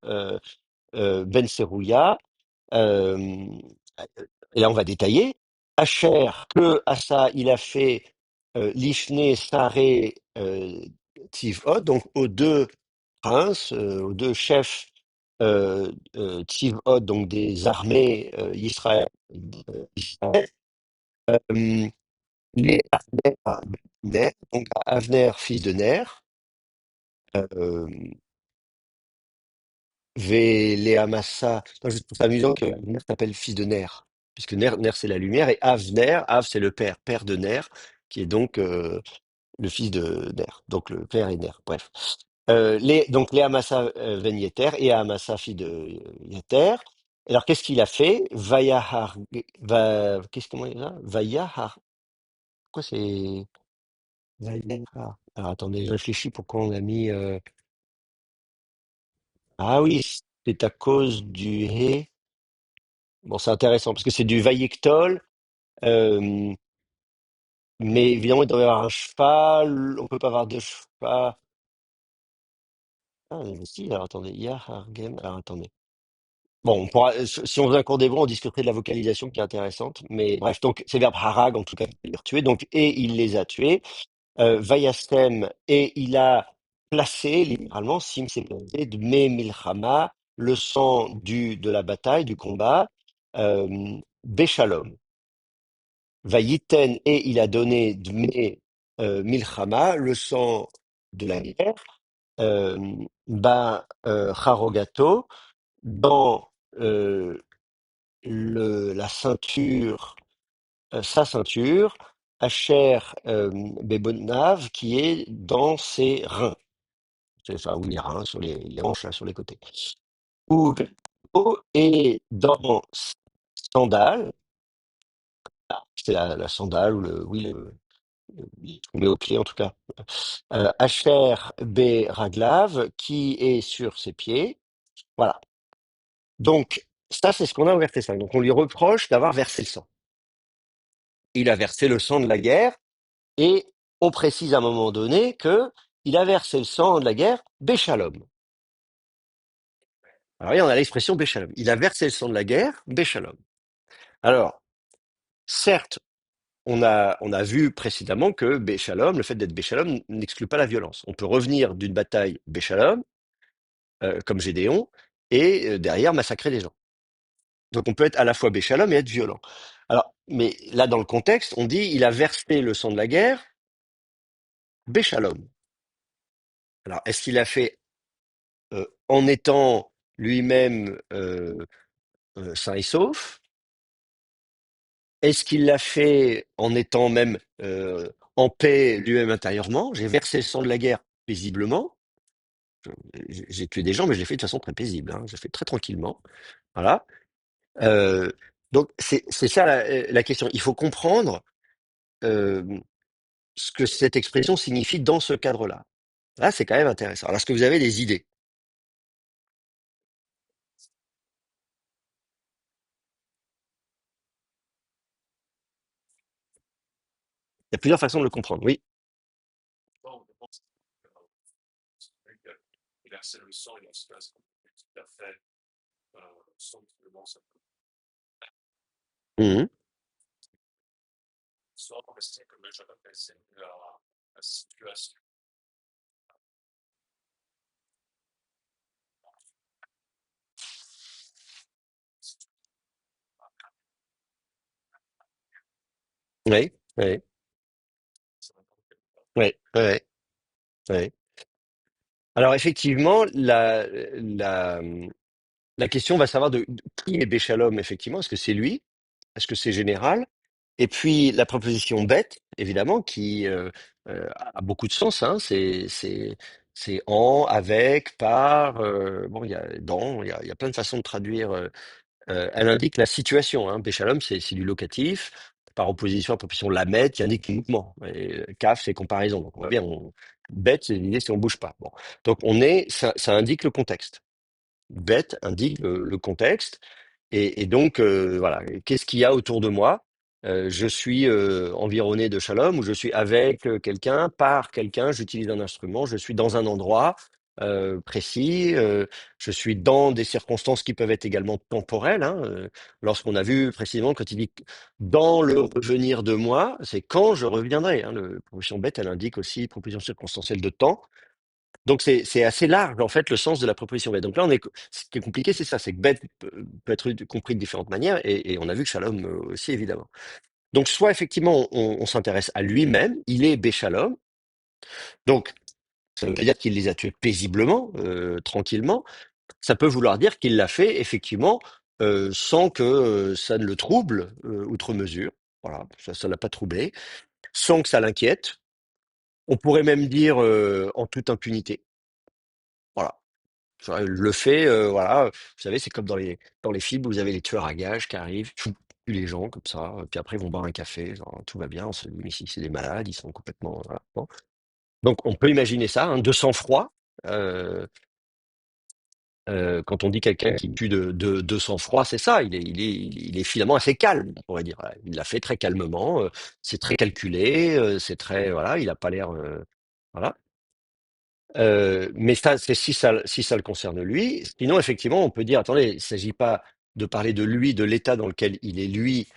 Ben Serouya, euh, et là on va détailler. Asher, que Asa il a fait, Lishne, Saré, Tivot, donc aux deux princes, aux deux chefs Tivot, donc des armées Israël, euh, les Avner, donc Avner, fils de Ner, euh, Véléamassa. Non, je trouve ça amusant que Avner s'appelle fils de Ner, puisque Ner c'est la lumière, et Avner, Av c'est le père, père de Ner, qui est donc le fils de Ner, donc le père est Ner, bref. Donc les Amasa ben Yeter et Amasa fille de Yeter. Alors qu'est-ce qu'il a fait? Vayahar, qu'est-ce comment il y a? Vayahar. Pourquoi c'est Vayahar? Alors attendez, je réfléchis pourquoi on a mis. Ah oui, c'est à cause du He. Bon, c'est intéressant parce que c'est du Vayektol, euh, mais évidemment il doit y avoir un cheval. On peut pas avoir de cheval. Ah, mais si, alors attendez, Yahargem. Alors attendez. Bon, si on faisait un cours d'hébreu, on discuterait de la vocalisation qui est intéressante. Mais bref, donc c'est le verbe harag, en tout cas, les tuer. Donc, et il les a tués. Vayastem, et il a placé, littéralement, Sim s'est placé, de Me Milchama, le sang de la bataille, du combat, Béchalom. Vayiten, et il a donné de Me Milchama, le sang de la guerre, Charogato, dans la ceinture, sa ceinture, Asher Bebonav, qui est dans ses reins. Enfin, oui, les reins, sur les hanches, là, sur les côtés. Ou et dans sa sandale, c'est la sandale, ou oui, on met au pied en tout cas. Asher B. Raglav, qui est sur ses pieds. Voilà. Donc, ça, c'est ce qu'on a au verset 5. Donc, on lui reproche d'avoir versé le sang. Il a versé le sang de la guerre et on précise à un moment donné que il a versé le sang de la guerre Béchalom. Alors, oui, on a l'expression Béchalom. Il a versé le sang de la guerre Béchalom. Alors, certes, on a vu précédemment que Béchalom, le fait d'être Béchalom n'exclut pas la violence. On peut revenir d'une bataille Béchalom, comme Gédéon, et derrière massacrer des gens. Donc on peut être à la fois Béchalom et être violent. Alors, mais là, dans le contexte, on dit il a versé le sang de la guerre Béchalom. Alors, est-ce qu'il a fait en étant lui-même sain et sauf? Est-ce qu'il l'a fait en étant même en paix lui-même intérieurement? J'ai versé le sang de la guerre paisiblement. J'ai tué des gens, mais je l'ai fait de façon très paisible. Hein. Je l'ai fait très tranquillement. Voilà. Euh, donc c'est ça la question. Il faut comprendre euh, ce que cette expression signifie dans ce cadre-là. Là, c'est quand même intéressant. Alors, est-ce que vous avez des idées? Il y a plusieurs façons de le comprendre. Oui. Mhm. Oui. Oui. Oui. Oui. Oui. Alors, effectivement, la question va savoir de qui est Béchalom, effectivement. Est-ce que c'est lui? Est-ce que c'est général? Et puis la proposition bête, évidemment, qui a beaucoup de sens. Hein, c'est en, avec, par. Bon, il y a dans. Il y a plein de façons de traduire. Elle indique la situation. Hein. Béchalom, c'est du locatif. Par opposition à la proposition lamet, qui indique le mouvement. Et kaf, c'est comparaison. Donc on voit bien. Bête, c'est l'idée si on bouge pas. Bon. Donc ça indique le contexte. Bête indique le contexte. Et donc, voilà, qu'est-ce qu'il y a autour de moi? Je suis environné de shalom ou je suis avec quelqu'un, par quelqu'un, j'utilise un instrument, je suis dans un endroit précis, je suis dans des circonstances qui peuvent être également temporelles. Hein, lorsqu'on a vu précisément, quand il dit dans le revenir de moi, c'est quand je reviendrai. Hein, la proposition bête, elle indique aussi proposition circonstancielle de temps. Donc c'est assez large en fait le sens de la proposition bête. Donc là ce qui est compliqué c'est ça, c'est que bête peut être compris de différentes manières et on a vu que Shalom aussi évidemment. Donc soit effectivement on s'intéresse à lui-même, il est Béchalom, donc ça veut pas dire qu'il les a tués paisiblement, tranquillement. Ça peut vouloir dire qu'il l'a fait effectivement sans que ça ne le trouble outre mesure. Voilà, ça l'a pas troublé, sans que ça l'inquiète. On pourrait même dire en toute impunité. Voilà. Le fait, voilà, vous savez, c'est comme dans les films où vous avez les tueurs à gages qui arrivent, tuent les gens comme ça, puis après ils vont boire un café, genre, tout va bien, on se dit, mais ici c'est des malades, ils sont complètement. Voilà, bon. Donc on peut imaginer ça, hein, de sang-froid. euh, quand on dit quelqu'un qui tue de sang-froid, c'est ça, il est finalement assez calme, on pourrait dire. Voilà. Il l'a fait très calmement, c'est très calculé, c'est très. Voilà, il n'a pas l'air. Voilà. Mais ça, c'est si ça le concerne lui. Sinon, effectivement, on peut dire, attendez, il ne s'agit pas de parler de lui, de l'état dans lequel il est lui,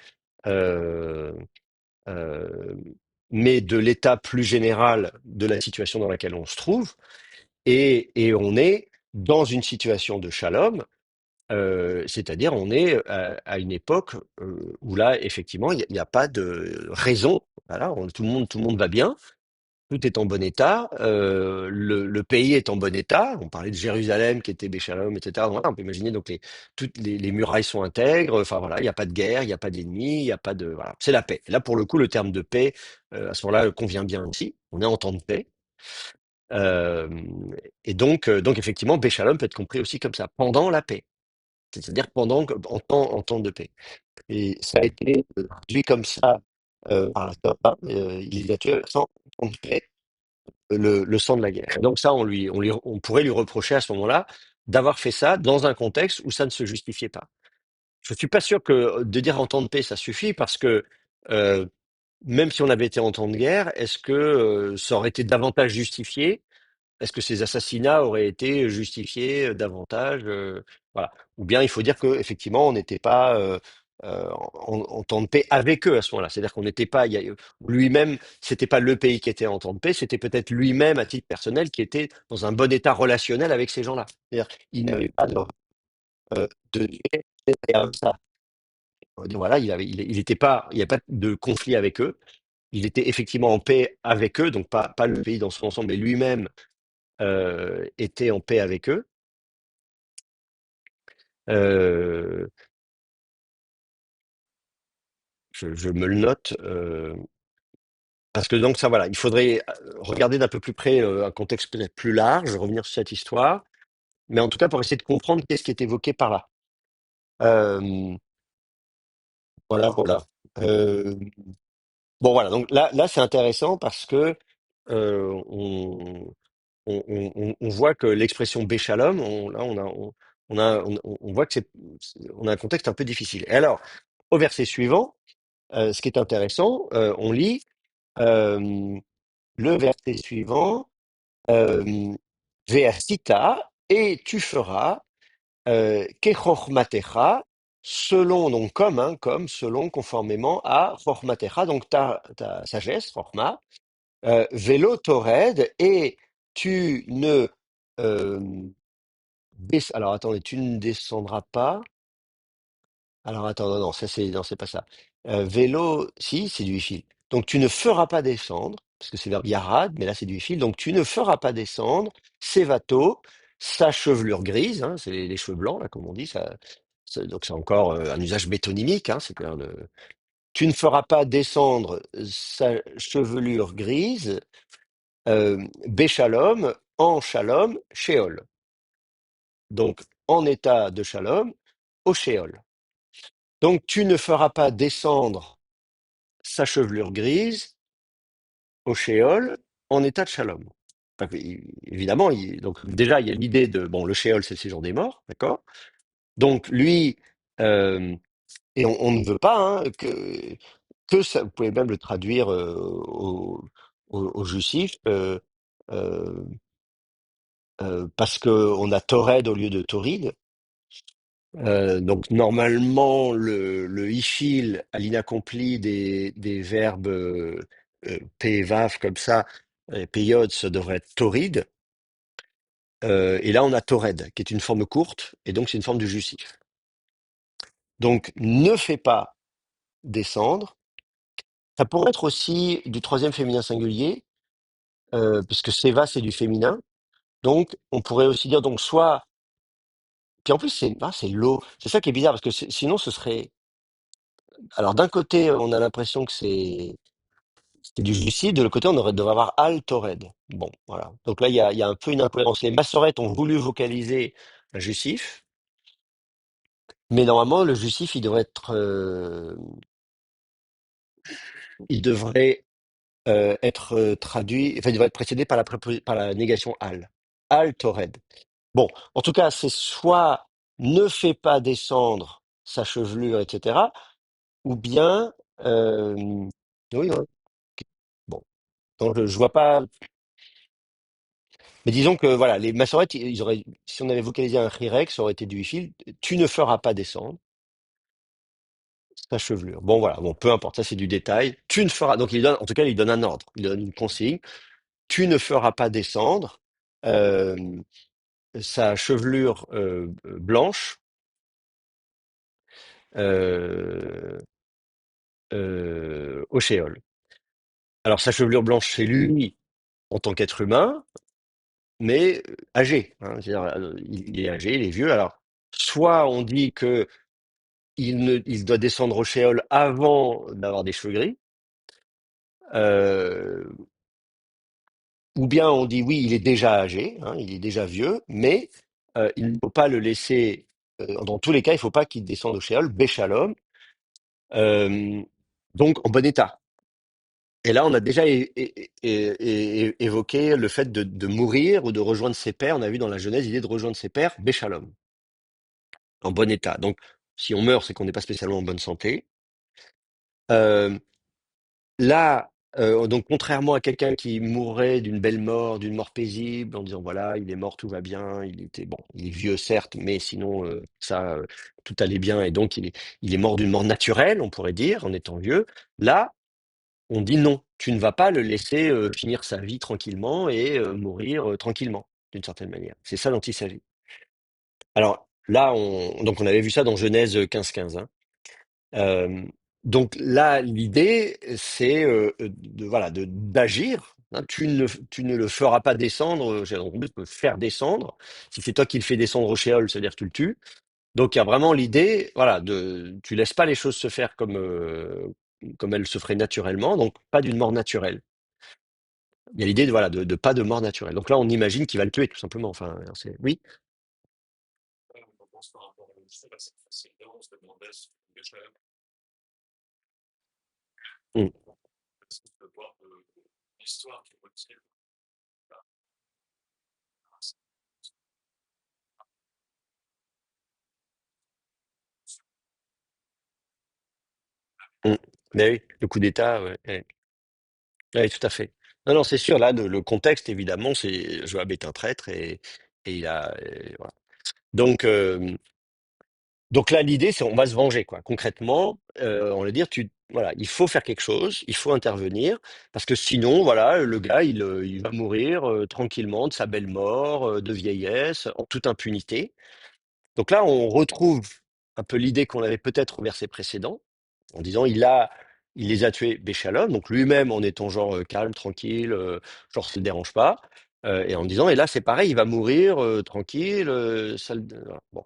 euh, euh, mais de l'état plus général de la situation dans laquelle on se trouve. Et on est dans une situation de shalom, c'est-à-dire on est à une époque où là, effectivement, il n'y a pas de raison. Voilà, tout le monde va bien. Tout est en bon état, le pays est en bon état. On parlait de Jérusalem qui était Béchalom, etc. Voilà, on peut imaginer donc toutes les murailles sont intègres. Enfin voilà, il n'y a pas de guerre, il n'y a pas d'ennemis, il n'y a pas de voilà, c'est la paix. Là pour le coup, le terme de paix à ce moment-là convient bien aussi. On est en temps de paix. Euh, et donc effectivement, Béchalom peut être compris aussi comme ça, pendant la paix, c'est-à-dire en temps de paix. Et ça a été traduit comme ça par la Torah. Il a tué sans temps de paix le sang de la guerre. Donc ça, on pourrait lui reprocher à ce moment-là d'avoir fait ça dans un contexte où ça ne se justifiait pas. Je suis pas sûr que de dire en temps de paix, ça suffit parce que euh, même si on avait été en temps de guerre, est-ce que ça aurait été davantage justifié? Est-ce que ces assassinats auraient été justifiés davantage voilà. Ou bien il faut dire qu'effectivement, on n'était pas en temps de paix avec eux à ce moment-là. C'est-à-dire qu'on n'était pas, lui-même, c'était pas le pays qui était en temps de paix, c'était peut-être lui-même, à titre personnel, qui était dans un bon état relationnel avec ces gens-là. C'est-à-dire qu'il n'avait pas de ça. On va dire, voilà, il était pas, il n'y a pas de conflit avec eux. Il était effectivement en paix avec eux, donc pas le pays dans son ensemble, mais lui-même était en paix avec eux. Euh, je me le note parce que donc ça voilà, il faudrait regarder d'un peu plus près un contexte peut-être plus large, revenir sur cette histoire, mais en tout cas pour essayer de comprendre qu'est-ce qui est évoqué par là. Euh, voilà, voilà. Euh, bon voilà, donc là c'est intéressant parce que on, on voit que l'expression Béchalom, là on voit que on a un contexte un peu difficile. Et alors au verset suivant, ce qui est intéressant, on lit. Euh, le verset suivant, euh, Ve'asita, et tu feras, kechormatecha, selon, donc comme, hein, comme, selon, conformément à chormatecha, donc ta sagesse, chorma, velo tored, et tu ne, euh, alors attendez, tu ne descendras pas, alors attends, non, non, ça c'est, non, c'est pas ça. Vélo, si, c'est du fil. Donc tu ne feras pas descendre, parce que c'est le verbe yarad, mais là c'est du fil. Donc tu ne feras pas descendre Sévato, sa chevelure grise, hein, c'est les cheveux blancs là, comme on dit. Donc c'est encore un usage métonymique. Hein, tu ne feras pas descendre sa chevelure grise, Béchalom, en Shalom, Sheol. Donc en état de Shalom, au Sheol. Donc tu ne feras pas descendre sa chevelure grise au shéol en état de shalom. Enfin, évidemment, donc déjà, il y a l'idée de, bon, le shéol, c'est le séjour des morts, d'accord? Donc lui, euh, et on ne veut pas hein, que ça, vous pouvez même le traduire au Jussif, euh, parce qu'on a Tored au lieu de Toride. Donc normalement, le ischil à l'inaccompli des verbes p, vav comme ça, peyod, ça devrait être toride. Et là, on a tored, qui est une forme courte, et donc c'est une forme du justif. Donc ne fais pas descendre. Ça pourrait être aussi du troisième féminin singulier, puisque seva c'est du féminin. Donc on pourrait aussi dire donc soit. Puis en plus c'est l'eau. C'est ça qui est bizarre parce que sinon ce serait. Alors d'un côté on a l'impression que c'est du suicide. De l'autre côté, devrait avoir Al Tored. Bon, voilà. Donc là, il y a un peu une incohérence. Les massorettes ont voulu vocaliser un justif, mais normalement, le justif, il devrait être traduit, enfin, il devrait être précédé par par la négation Al. Al Tored. Bon, en tout cas, c'est soit ne fais pas descendre sa chevelure, etc., ou bien, oui, ouais. Bon, donc je vois pas. Mais disons que voilà, les massorettes, si on avait vocalisé un chirec, ça aurait été du ifil. Tu ne feras pas descendre ta chevelure. Bon voilà, bon peu importe, ça c'est du détail. Tu ne feras, donc en tout cas, il donne un ordre, il donne une consigne. Tu ne feras pas descendre euh, sa chevelure blanche euh, au shéol. Alors sa chevelure blanche, c'est lui en tant qu'être humain, mais âgé. Hein. C'est-à-dire, il est âgé, il est vieux. Alors soit on dit que il doit descendre au shéol avant d'avoir des cheveux gris. Euh, ou bien on dit oui, il est déjà âgé, hein, il est déjà vieux, mais il ne faut pas le laisser. Dans tous les cas, il ne faut pas qu'il descende au shéol, béchalom, euh, donc en bon état. Et là, on a déjà évoqué le fait de mourir ou de rejoindre ses pairs. On a vu dans la Genèse l'idée de rejoindre ses pairs, Béchalom, en bon état. Donc, si on meurt, c'est qu'on n'est pas spécialement en bonne santé. Euh, Là, donc contrairement à quelqu'un qui mourrait d'une belle mort, d'une mort paisible, en disant voilà, il est mort, tout va bien, il était bon, il est vieux certes, mais sinon tout allait bien et donc il est mort d'une mort naturelle, on pourrait dire, en étant vieux. Là, on dit non, tu ne vas pas le laisser finir sa vie tranquillement et mourir tranquillement, d'une certaine manière. C'est ça dont il s'agit. Alors là, donc on avait vu ça dans Genèse 15-15. Euh, donc là, l'idée, c'est voilà, d'agir. Hein. Tu ne le feras pas descendre, j'ai envie de le faire descendre. Si c'est toi qui le fais descendre au Sheol, c'est-à-dire que tu le tues. Donc il y a vraiment l'idée, voilà, tu laisses pas les choses se faire comme elles se feraient naturellement, donc pas d'une mort naturelle. Il y a l'idée voilà, de pas de mort naturelle. Donc là, on imagine qu'il va le tuer, tout simplement. Enfin, oui. Mm, mm. Mais oui, le coup d'État, ouais, ouais. Oui, tout à fait. Non, non, c'est sûr, là, le contexte, évidemment, c'est Joab est un traître et voilà. Donc, donc là, l'idée, c'est on va se venger, quoi. Concrètement, on va dire, voilà, il faut faire quelque chose, il faut intervenir, parce que sinon, voilà, le gars, il va mourir tranquillement de sa belle mort, de vieillesse, en toute impunité. Donc là, on retrouve un peu l'idée qu'on avait peut-être au verset précédent, en disant il les a tués Béchalom, donc lui-même en étant genre calme, tranquille, genre ça le dérange pas, et en disant et là c'est pareil, il va mourir tranquille, voilà. Bon.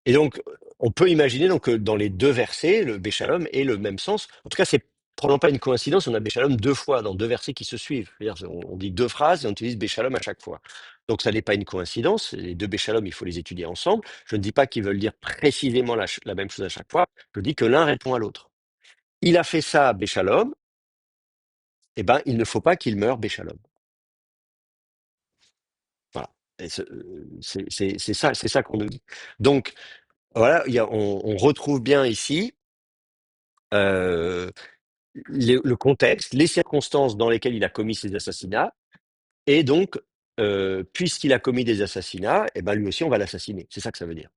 Et donc on peut imaginer donc que dans les deux versets, le Béchalom ait le même sens. En tout cas, c'est probablement pas une coïncidence. On a Béchalom deux fois dans deux versets qui se suivent. C'est-à-dire, on dit deux phrases et on utilise Béchalom à chaque fois. Donc ça n'est pas une coïncidence. Les deux Béchalom, il faut les étudier ensemble. Je ne dis pas qu'ils veulent dire précisément la même chose à chaque fois. Je dis que l'un répond à l'autre. Il a fait ça, Béchalom, eh ben, il ne faut pas qu'il meure, Béchalom. Voilà. Et c'est ça qu'on nous dit. Donc, voilà, on retrouve bien ici euh, le contexte, les circonstances dans lesquelles il a commis ces assassinats, et donc, puisqu'il a commis des assassinats, eh ben, lui aussi, on va l'assassiner. C'est ça que ça veut dire.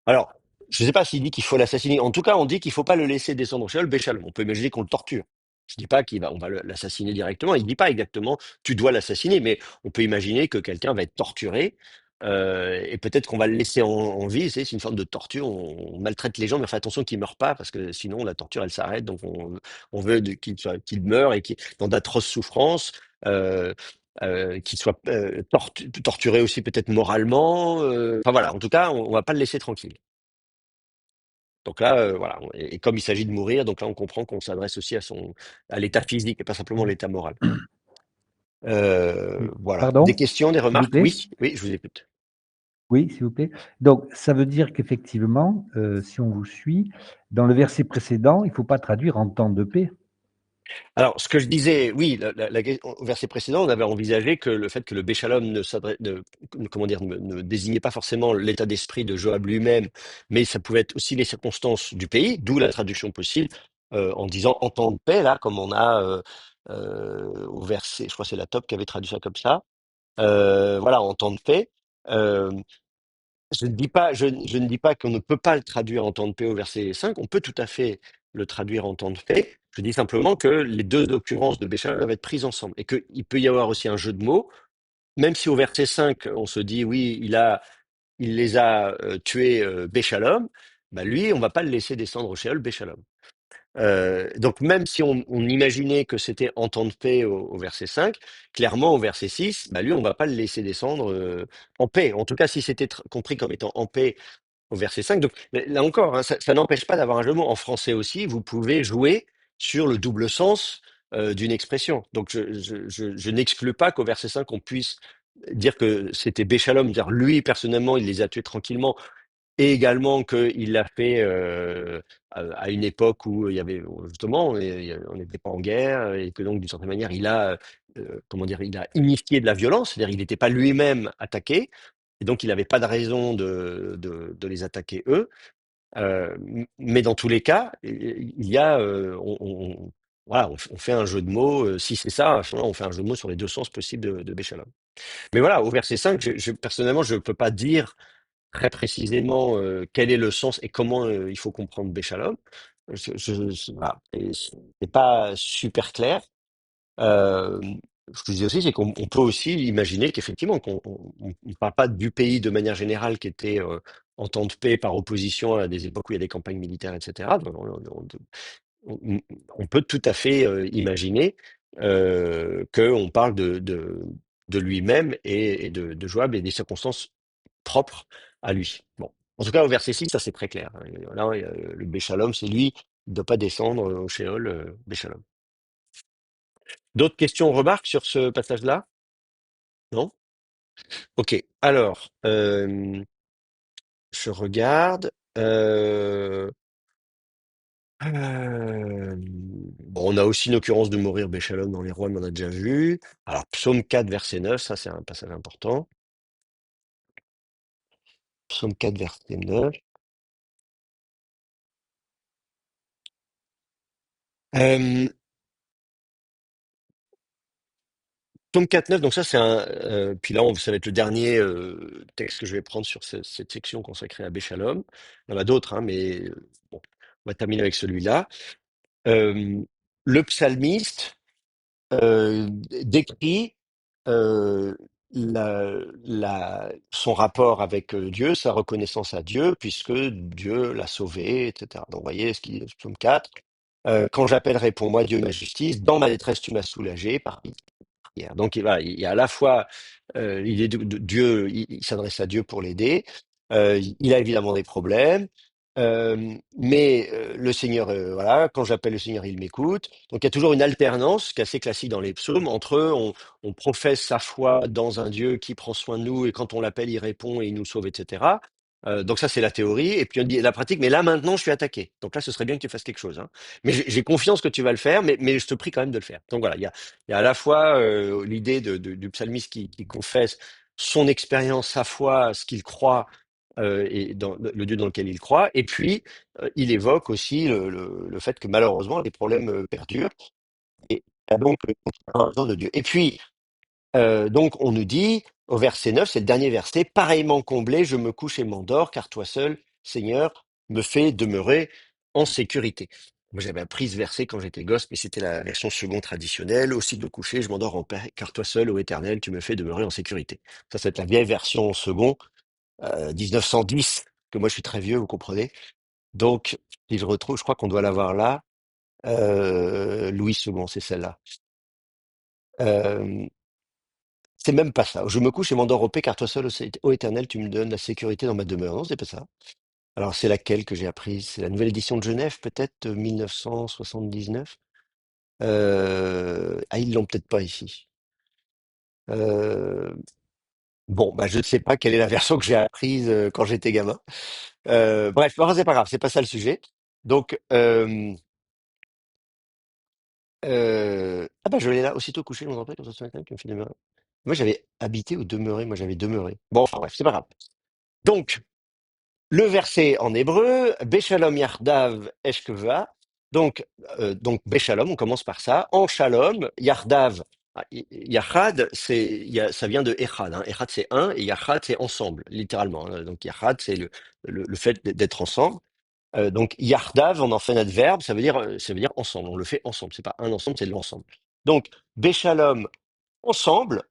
Alors, je ne sais pas s'il dit qu'il faut l'assassiner. En tout cas, on dit qu'il ne faut pas le laisser descendre au Sheol, Béchalom. On peut imaginer qu'on le torture. Je ne dis pas on va l'assassiner directement. Il ne dit pas exactement tu dois l'assassiner, mais on peut imaginer que quelqu'un va être torturé et peut-être qu'on va le laisser en vie. C'est une forme de torture. On maltraite les gens, mais on fait attention qu'ils ne meurent pas parce que sinon la torture elle s'arrête. Donc on veut qu'il meure et qu'il dans d'atroces souffrances. Euh, qu'il soit torturé aussi peut-être moralement. Enfin voilà, en tout cas, on va pas le laisser tranquille. Donc là, voilà, et comme il s'agit de mourir, donc là on comprend qu'on s'adresse aussi à l'état physique et pas simplement à Mmh. l'état moral. Oui. Voilà. Des Pardon? questions, des S'il vous remarques? plaît? Oui, oui, je vous écoute. Oui, s'il vous plaît. Donc ça veut dire qu'effectivement, si on vous suit, dans le verset précédent, il ne faut pas traduire en temps de paix. Alors, ce que je disais, oui, au verset précédent, on avait envisagé que le fait que le Béchalom comment dire, ne désignait pas forcément l'état d'esprit de Joab lui-même, mais ça pouvait être aussi les circonstances du pays, d'où la traduction possible, en disant en temps de paix, là, comme on a au verset, je crois que c'est la top qui avait traduit ça comme ça. Voilà, en temps de paix. Euh, je ne dis pas qu'on ne peut pas le traduire en temps de paix au verset 5. On peut tout à fait le traduire en temps de paix. Je dis simplement que les deux occurrences de Béchalom doivent être prises ensemble et qu'il peut y avoir aussi un jeu de mots, même si au verset 5, on se dit oui, il les a tués Béchalom, bah lui, on va pas le laisser descendre au Sheol Béchalom. Donc même si on imaginait que c'était en temps de paix au verset 5, clairement au verset 6, bah lui, on va pas le laisser descendre en paix. En tout cas, si c'était compris comme étant en paix au verset 5. Donc là encore, hein, ça n'empêche pas d'avoir un jeu de mots. En français aussi, vous pouvez jouer sur le double sens d'une expression. Donc je n'exclus pas qu'au verset 5, on puisse dire que c'était Béchalom, dire lui personnellement, il les a tués tranquillement et également qu'il l'a fait à une époque où il y avait justement on n'était pas en guerre et que donc d'une certaine manière il a comment dire il a initié de la violence, c'est-à-dire il n'était pas lui-même attaqué et donc il n'avait pas de raison de les attaquer eux. Mais dans tous les cas, il y a voilà on fait un jeu de mots. Si c'est ça, à ce moment-là, on fait un jeu de mots sur les deux sens possibles de Béchalom. Mais voilà, au verset 5, personnellement, je ne peux pas dire très précisément quel est le sens et comment il faut comprendre Béchalom. Voilà, et c'est pas super clair. Euh, ce que je dis aussi, c'est qu'on peut aussi imaginer qu'effectivement, qu'on ne parle pas du pays de manière générale qui était en temps de paix par opposition à des époques où il y a des campagnes militaires, etc. Donc, on- on peut tout à fait imaginer qu'on parle de lui-même et de Joab et des circonstances propre à lui. Bon. En tout cas, au verset 6, ça c'est très clair. Là, le Béchalom, c'est lui, il ne doit pas descendre au Sheol, Béchalom. D'autres questions, remarques sur ce passage-là? Non? Ok. Alors, je regarde. Bon, on a aussi une occurrence de mourir Béchalom dans les rois, mais on a déjà vu. Alors, psaume 4, verset 9, ça c'est un passage important. Psaume 4, verset 9. Euh, Psaume 4.9, donc ça c'est un. Puis là, ça va être le dernier texte que je vais prendre sur cette section consacrée à Béchalom. Il y en a d'autres, hein, mais bon, on va terminer avec celui-là. Euh, le psalmiste décrit euh, son rapport avec Dieu, sa reconnaissance à Dieu, puisque Dieu l'a sauvé, etc. Donc, vous voyez, ce qui est psaume 4. Quand j'appellerai pour moi Dieu ma justice, dans ma détresse tu m'as soulagé, par prière. Donc voilà, il y a à la fois l'idée de Dieu, il s'adresse à Dieu pour l'aider. Il a évidemment des problèmes, mais le Seigneur, voilà, quand j'appelle le Seigneur, il m'écoute. Donc il y a toujours une alternance qui est assez classique dans les psaumes entre on professe sa foi dans un Dieu qui prend soin de nous et quand on l'appelle, il répond et il nous sauve, etc. Donc ça c'est la théorie et puis on dit la pratique. Mais là maintenant je suis attaqué. Donc là ce serait bien que tu fasses quelque chose, hein. Mais j'ai confiance que tu vas le faire, mais je te prie quand même de le faire. Donc voilà, il y a à la fois l'idée du psalmiste qui confesse son expérience, sa foi, ce qu'il croit et dans le Dieu dans lequel il croit, et puis il évoque aussi le fait que malheureusement les problèmes perdurent et il y a donc un besoin de Dieu. Et puis donc on nous dit au verset 9, c'est le dernier verset, pareillement comblé, je me couche et m'endors, car toi seul, Seigneur, me fais demeurer en sécurité. Moi, j'avais appris ce verset quand j'étais gosse, mais c'était la version seconde traditionnelle. Aussi de coucher, je m'endors en paix, car toi seul, ô Éternel, tu me fais demeurer en sécurité. Ça, c'est la vieille version second, 1910, que moi je suis très vieux, vous comprenez. Donc, si je retrouve, je crois qu'on doit l'avoir là. Louis II, c'est celle-là. Euh, C'est même pas ça. Je me couche et m'endors au paix, car toi seul, ô Éternel, tu me donnes la sécurité dans ma demeure. Non, c'est pas ça. Alors, c'est laquelle que j'ai apprise? C'est la nouvelle édition de Genève, peut-être, 1979. Ah, ils l'ont peut-être pas ici. Euh, bon, bah, je ne sais pas quelle est la version que j'ai apprise quand j'étais gamin. Bref, enfin, c'est pas grave, c'est pas ça le sujet. Donc, ah bah, je l'ai là, aussitôt couché, je m'endors pas, comme ça, ce matin, qui me fait demeurer. Moi, j'avais habité ou demeuré, moi, j'avais demeuré. Bon, enfin, bref, c'est pas grave. Donc, le verset en hébreu, Beshalom Yardav Eshkeva. Donc Beshalom, on commence par ça. En Shalom, Yardav. Yachad, ça vient de Echad, hein. Echad, c'est un, et Yachad, c'est ensemble, littéralement, hein. Donc Yachad, c'est le fait d'être ensemble. Donc Yardav, on en fait notre verbe, ça veut dire ensemble. On le fait ensemble. C'est pas un ensemble, c'est de l'ensemble. Donc Beshalom, ensemble,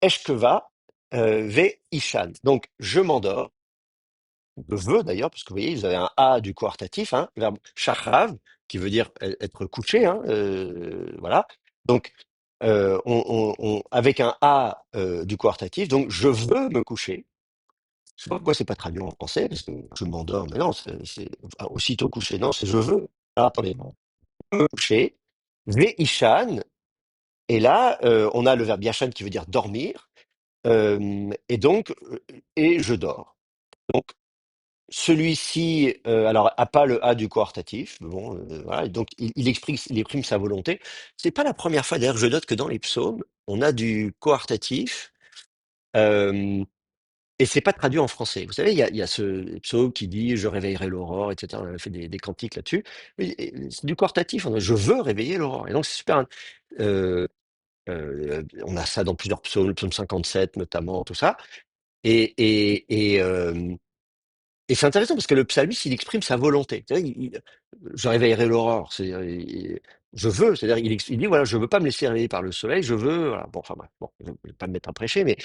Eshkeva, Ve Ishan. Donc je m'endors. Le veut d'ailleurs, parce que vous voyez, vous avez un A du coartatif, hein, le verbe shachrav, qui veut dire être couché, hein, voilà. Donc, avec un A du coartatif, donc je veux me coucher. Je sais pas pourquoi c'est pas traduit en français, parce que je m'endors, mais non, aussitôt couché, non, c'est je veux. Alors, attendez, me coucher, ve'ishan, et là, on a le verbe yashan qui veut dire dormir, et donc, et je dors. celui-ci, alors, a pas le A du coartatif, mais bon, voilà, et donc il exprime sa volonté. C'est pas la première fois, d'ailleurs, je note que dans les psaumes, on a du coartatif, euh, et c'est pas traduit en français. Vous savez, il y a ce psaume qui dit «Je réveillerai l'aurore», etc. On avait fait des cantiques là-dessus. C'est du coartatif, «Je veux réveiller l'aurore». Et donc, c'est super. On a ça dans plusieurs psaumes, le psaume 57 notamment, tout ça. Et, et, et, euh, et c'est intéressant parce que le psalmiste, il exprime sa volonté. C'est-à-dire, je réveillerai l'aurore. C'est-à-dire, je veux. C'est-à-dire, il dit, voilà, je veux pas me laisser réveiller par le soleil. Je veux. Voilà. Bon, enfin, bref, bon, je vais pas me mettre à prêcher, mais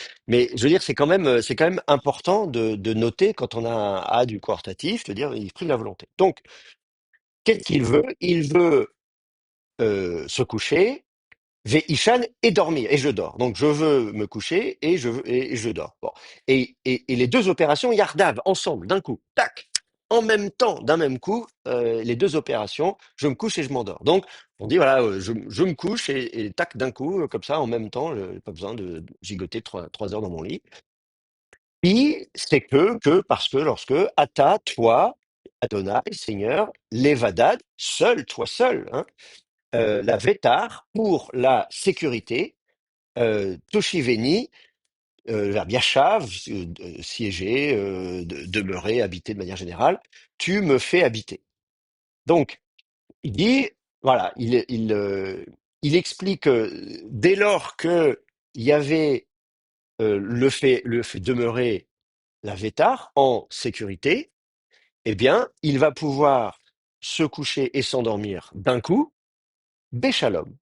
je veux dire, c'est quand même important de noter quand on a un A du coartatif, de dire, il exprime la volonté. Donc, qu'est-ce qu'il veut? Il veut se coucher. Ishan et dormir, et je dors. Donc je veux me coucher et je dors. Bon. Et les deux opérations yardav, ensemble, d'un coup, tac, en même temps, d'un même coup, les deux opérations, je me couche et je m'endors. Donc on dit voilà, je me couche et tac, d'un coup, comme ça, en même temps, pas besoin de gigoter trois heures dans mon lit. Puis c'est que parce que lorsque Ata, toi, Adonai, Seigneur, Levadad, seul, toi seul, hein, la Vétar pour la sécurité, Toshiveni, verbe yashav, siéger, demeurer, habiter de manière générale, tu me fais habiter. Donc, il dit, voilà, il explique dès lors que il y avait le fait demeurer la Vétar en sécurité, eh bien, il va pouvoir se coucher et s'endormir d'un coup, béchalom.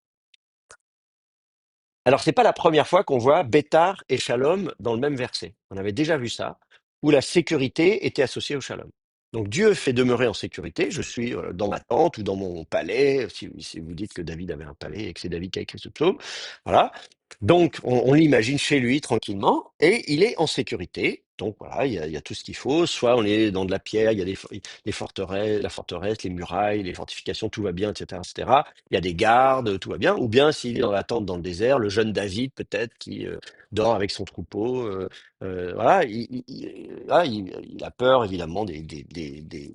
Alors, c'est pas la première fois qu'on voit Bétar et Shalom dans le même verset. On avait déjà vu ça, où la sécurité était associée au Shalom. Donc Dieu fait demeurer en sécurité. Je suis dans ma tente ou dans mon palais. Si vous dites que David avait un palais et que c'est David qui a écrit ce psaume, voilà. Donc on l'imagine chez lui tranquillement et il est en sécurité. Donc voilà, il y a tout ce qu'il faut. Soit on est dans de la pierre, il y a les forteresses, la forteresse, les murailles, les fortifications, tout va bien, etc., etc. Il y a des gardes, tout va bien. Ou bien s'il est dans la tente dans le désert, le jeune David peut-être qui dort avec son troupeau. Voilà, il a peur évidemment des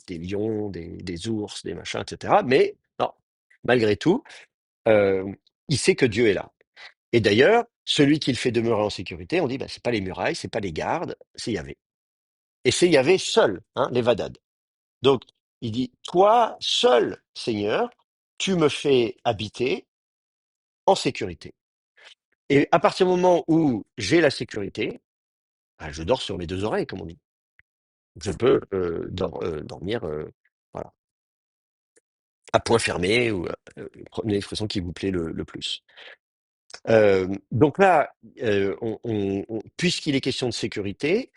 lions, des ours, des machins, etc. Mais non, malgré tout, euh, il sait que Dieu est là. Et d'ailleurs, celui qui le fait demeurer en sécurité, on dit, bah, c'est pas les murailles, c'est pas les gardes, c'est Yahvé. Et c'est Yahvé seul, hein, les Vadad. Donc, il dit, toi seul, Seigneur, tu me fais habiter en sécurité. Et à partir du moment où j'ai la sécurité, bah, je dors sur mes deux oreilles, comme on dit. Je peux dormir voilà, à point fermé ou prenez l'expression qui vous plaît le plus. Donc là, puisqu'il est question de sécurité,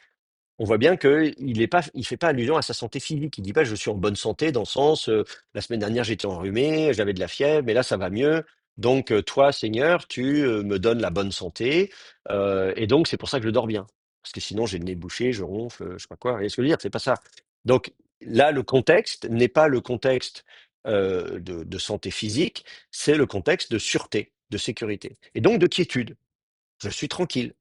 on voit bien il fait pas allusion à sa santé physique. Il dit pas je suis en bonne santé dans le sens la semaine dernière j'étais enrhumé, j'avais de la fièvre, mais là ça va mieux. Donc toi Seigneur, tu me donnes la bonne santé et donc c'est pour ça que je dors bien. Parce que sinon j'ai le nez bouché, je ronfle, je sais pas quoi. Vous voyez ce que je veux dire? C'est pas ça. Donc là le contexte n'est pas le contexte de santé physique, c'est le contexte de sûreté, de sécurité et donc de quiétude. Je suis tranquille.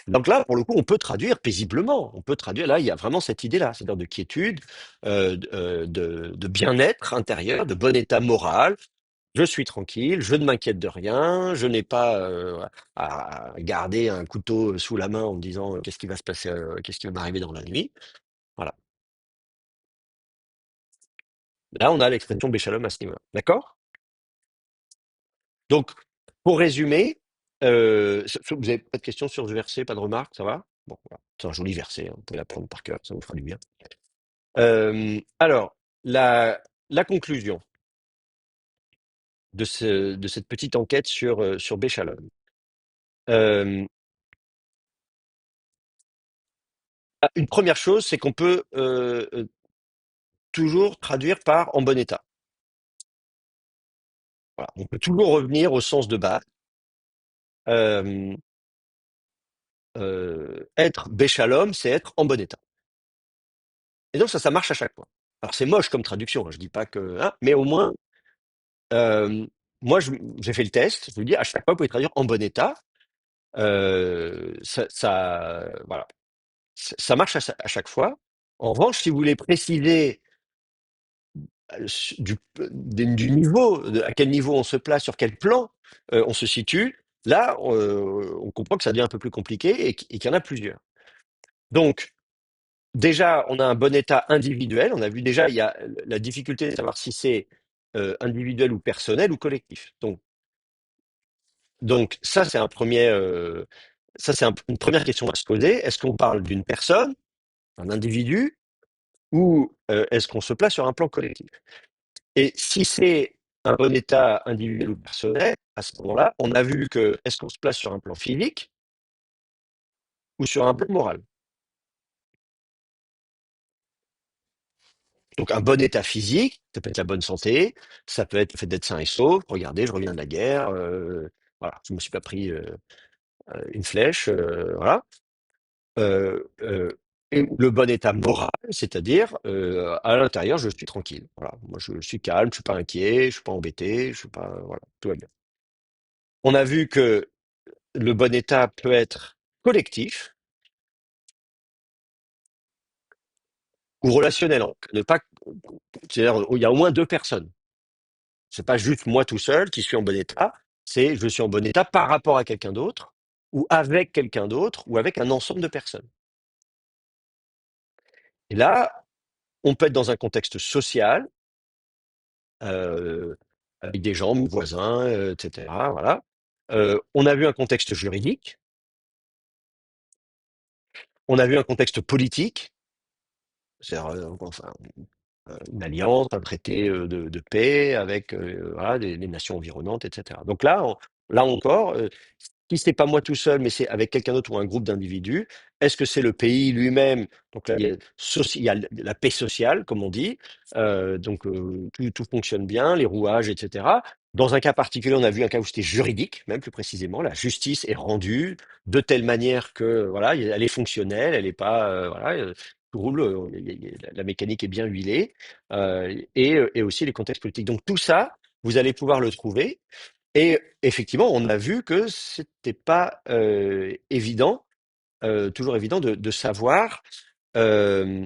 Donc là, pour le coup, on peut traduire paisiblement. On peut traduire, là, il y a vraiment cette idée-là, c'est-à-dire de quiétude, de bien-être intérieur, de bon état moral. Je suis tranquille, je ne m'inquiète de rien, je n'ai pas à garder un couteau sous la main en me disant qu'est-ce qui va se passer, qu'est-ce qui va m'arriver dans la nuit. Voilà. Là, on a l'expression Béchalom à ce niveau-là. D'accord? Donc, pour résumer, vous n'avez pas de questions sur ce verset, pas de remarques, ça va? Bon, voilà. C'est un joli verset, hein, vous pouvez l'apprendre par cœur, ça vous fera du bien. Alors, la conclusion de cette petite enquête sur Béchalon. Euh, une première chose, c'est qu'on peut toujours traduire par en bon état. Voilà. On peut toujours revenir au sens de base. Euh, être Béchalom, c'est être en bon état. Et donc ça marche à chaque fois. Alors c'est moche comme traduction, hein, je dis pas que, hein, mais au moins, euh, moi j'ai fait le test. Je vous dis à chaque fois vous pouvez traduire en bon état. Voilà. Ça marche à chaque fois. En revanche, si vous voulez préciser du niveau, à quel niveau on se place, sur quel plan on se situe, là, on comprend que ça devient un peu plus compliqué et qu'il y en a plusieurs. Donc, déjà, on a un bon état individuel. On a vu déjà, il y a la difficulté de savoir si c'est individuel ou personnel ou collectif. Donc ça, c'est un premier, ça, c'est une première question à se poser. Est-ce qu'on parle d'une personne, un individu, ou est-ce qu'on se place sur un plan collectif? Et si c'est un bon état individuel ou personnel, à ce moment-là, on a vu que est-ce qu'on se place sur un plan physique ou sur un plan moral? Donc un bon état physique, ça peut être la bonne santé, ça peut être le fait d'être sain et sauf. Regardez, je reviens de la guerre, voilà, je me suis pas pris une flèche, voilà. Euh, euh, et le bon état moral, c'est-à-dire à l'intérieur, je suis tranquille. Voilà, moi je suis calme, je suis pas inquiet, je suis pas embêté, je suis pas, voilà, tout va bien. On a vu que le bon état peut être collectif ou relationnel. Ne pas, c'est-à-dire où il y a au moins deux personnes. C'est pas juste moi tout seul qui suis en bon état, c'est je suis en bon état par rapport à quelqu'un d'autre, ou avec quelqu'un d'autre, ou avec un ensemble de personnes. Et là, on peut être dans un contexte social, euh, avec des gens, mes voisins, etc. Voilà. On a vu un contexte juridique, on a vu un contexte politique, c'est-à-dire enfin, une alliance, un traité de paix avec voilà, les nations environnantes, etc. Donc là, là encore, si c'est pas moi tout seul, mais c'est avec quelqu'un d'autre ou un groupe d'individus, est-ce que c'est le pays lui-même? Donc là, il y a la paix sociale, comme on dit. Donc tout fonctionne bien, les rouages, etc. Dans un cas particulier, on a vu un cas où c'était juridique, même plus précisément. La justice est rendue de telle manière que voilà, elle est fonctionnelle, elle n'est pas voilà, tout roule, la mécanique est bien huilée, et aussi les contextes politiques. Donc tout ça, vous allez pouvoir le trouver. Et effectivement, on a vu que c'était pas évident, toujours évident de savoir euh,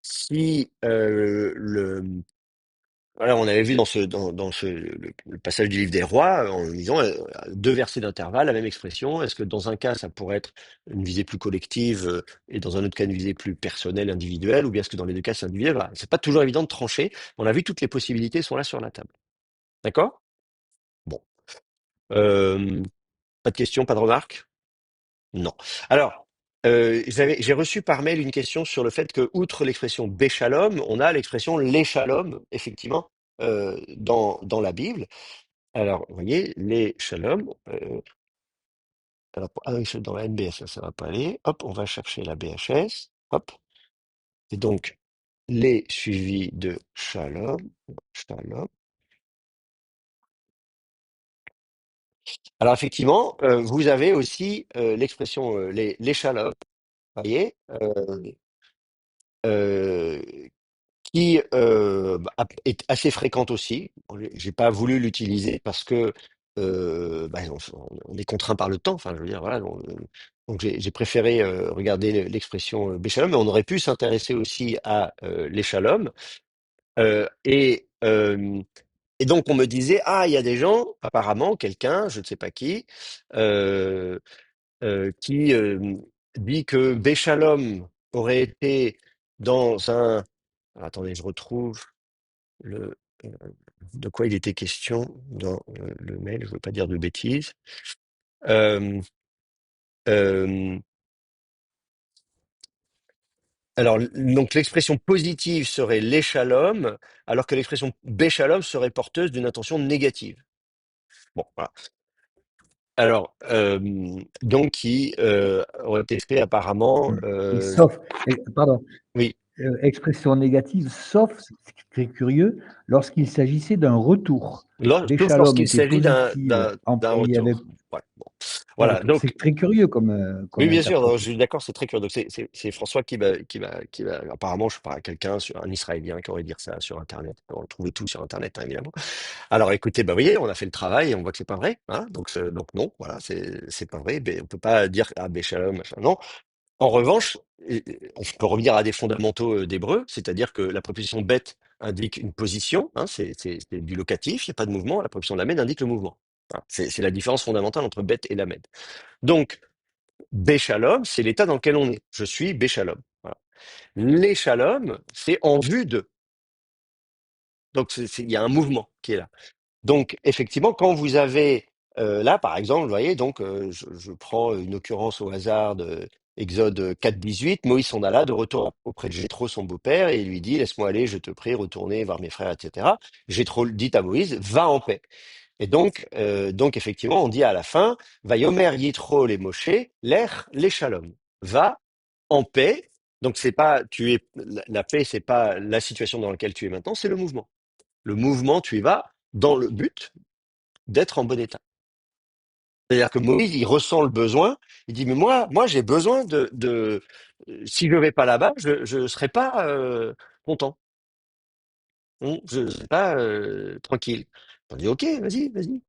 si voilà, on avait vu dans le passage du livre des rois, en disant deux versets d'intervalle, la même expression. Est-ce que dans un cas, ça pourrait être une visée plus collective et dans un autre cas, une visée plus personnelle, individuelle, ou bien est-ce que dans les deux cas, c'est individuel? Voilà. C'est pas toujours évident de trancher. On a vu toutes les possibilités sont là sur la table. D'accord? Bon. Euh, Pas de questions, pas de remarques? Non. Alors, j'ai reçu par mail une question sur le fait que, outre l'expression béchalom, on a l'expression l'échalom, effectivement, dans la Bible. Alors, vous voyez, les shalom, alors, ah oui, c'est dans la NBS, ça va pas aller. Hop, on va chercher la BHS. Hop. Et donc, les suivis de shalom. Shalom. Alors, effectivement, vous avez aussi l'expression les shalom. Vous voyez, euh, qui est assez fréquente aussi. Bon, j'ai pas voulu l'utiliser parce que on est contraint par le temps. Enfin, je veux dire, voilà. Donc j'ai préféré regarder l'expression béchalom, mais on aurait pu s'intéresser aussi à l'échalom. Euh, et, euh, et donc on me disait, ah, il y a des gens, apparemment, quelqu'un, je ne sais pas qui, euh, qui dit que béchalom aurait été dans un... Alors, attendez, je retrouve le, euh, de quoi il était question dans le mail, je ne veux pas dire de bêtises. Euh, euh, alors, donc l'expression positive serait l'échalom, alors que l'expression béchalom serait porteuse d'une intention négative. Bon, voilà. Alors, donc qui aurait été fait apparemment, Et sauf, pardon, oui, expression négative, sauf, c'est très curieux, lorsqu'il s'agissait d'un retour. sauf Béchalom lorsqu'il était s'agit positive, d'un employée avec. retour. Ouais, bon. Ouais, Voilà, donc c'est très curieux oui, comme bien sûr, non, je interprétation. suis d'accord, c'est très curieux. Donc, c'est François qui va, apparemment, je sais pas, quelqu'un, un Israélien qui aurait dire ça sur Internet. On le trouvait tout sur Internet, hein, évidemment. Alors, écoutez, bah, vous voyez, on a fait le travail et on voit que c'est pas vrai, hein. Donc non, voilà, c'est pas vrai. On peut pas dire, ah, ben, shalom, machin. Non. En revanche, on peut revenir à des fondamentaux d'hébreu, c'est-à-dire que la préposition bête indique une position, hein, c'est du locatif, il n'y a pas de mouvement, la préposition lamed indique le mouvement. Hein, c'est la différence fondamentale entre bête et lamed. Donc, béchalom, c'est l'état dans lequel on est. Je suis béchalom. Voilà. L'échalom, c'est en vue de. Donc, il y a un mouvement qui est là. Donc, effectivement, quand vous avez là, par exemple, vous voyez, donc je prends une occurrence au hasard de Exode 4, 18, Moïse s'en alla de retour auprès de Jéthro, son beau-père, et il lui dit, laisse-moi aller, je te prie, retourner voir mes frères, etc. Jéthro dit à Moïse, va en paix. Et donc effectivement, on dit à la fin, va yomer Yitro les Moshe, l'air les shalom. Va en paix. Donc c'est pas, la paix, c'est pas la situation dans laquelle tu es maintenant, c'est le mouvement. Le mouvement, tu y vas dans le but d'être en bon état. C'est-à-dire que Moïse, il ressent le besoin, il dit, mais moi, j'ai besoin si je vais pas là-bas, je serai pas content. Je ne serai pas tranquille. On dit, ok, vas-y, vas-y.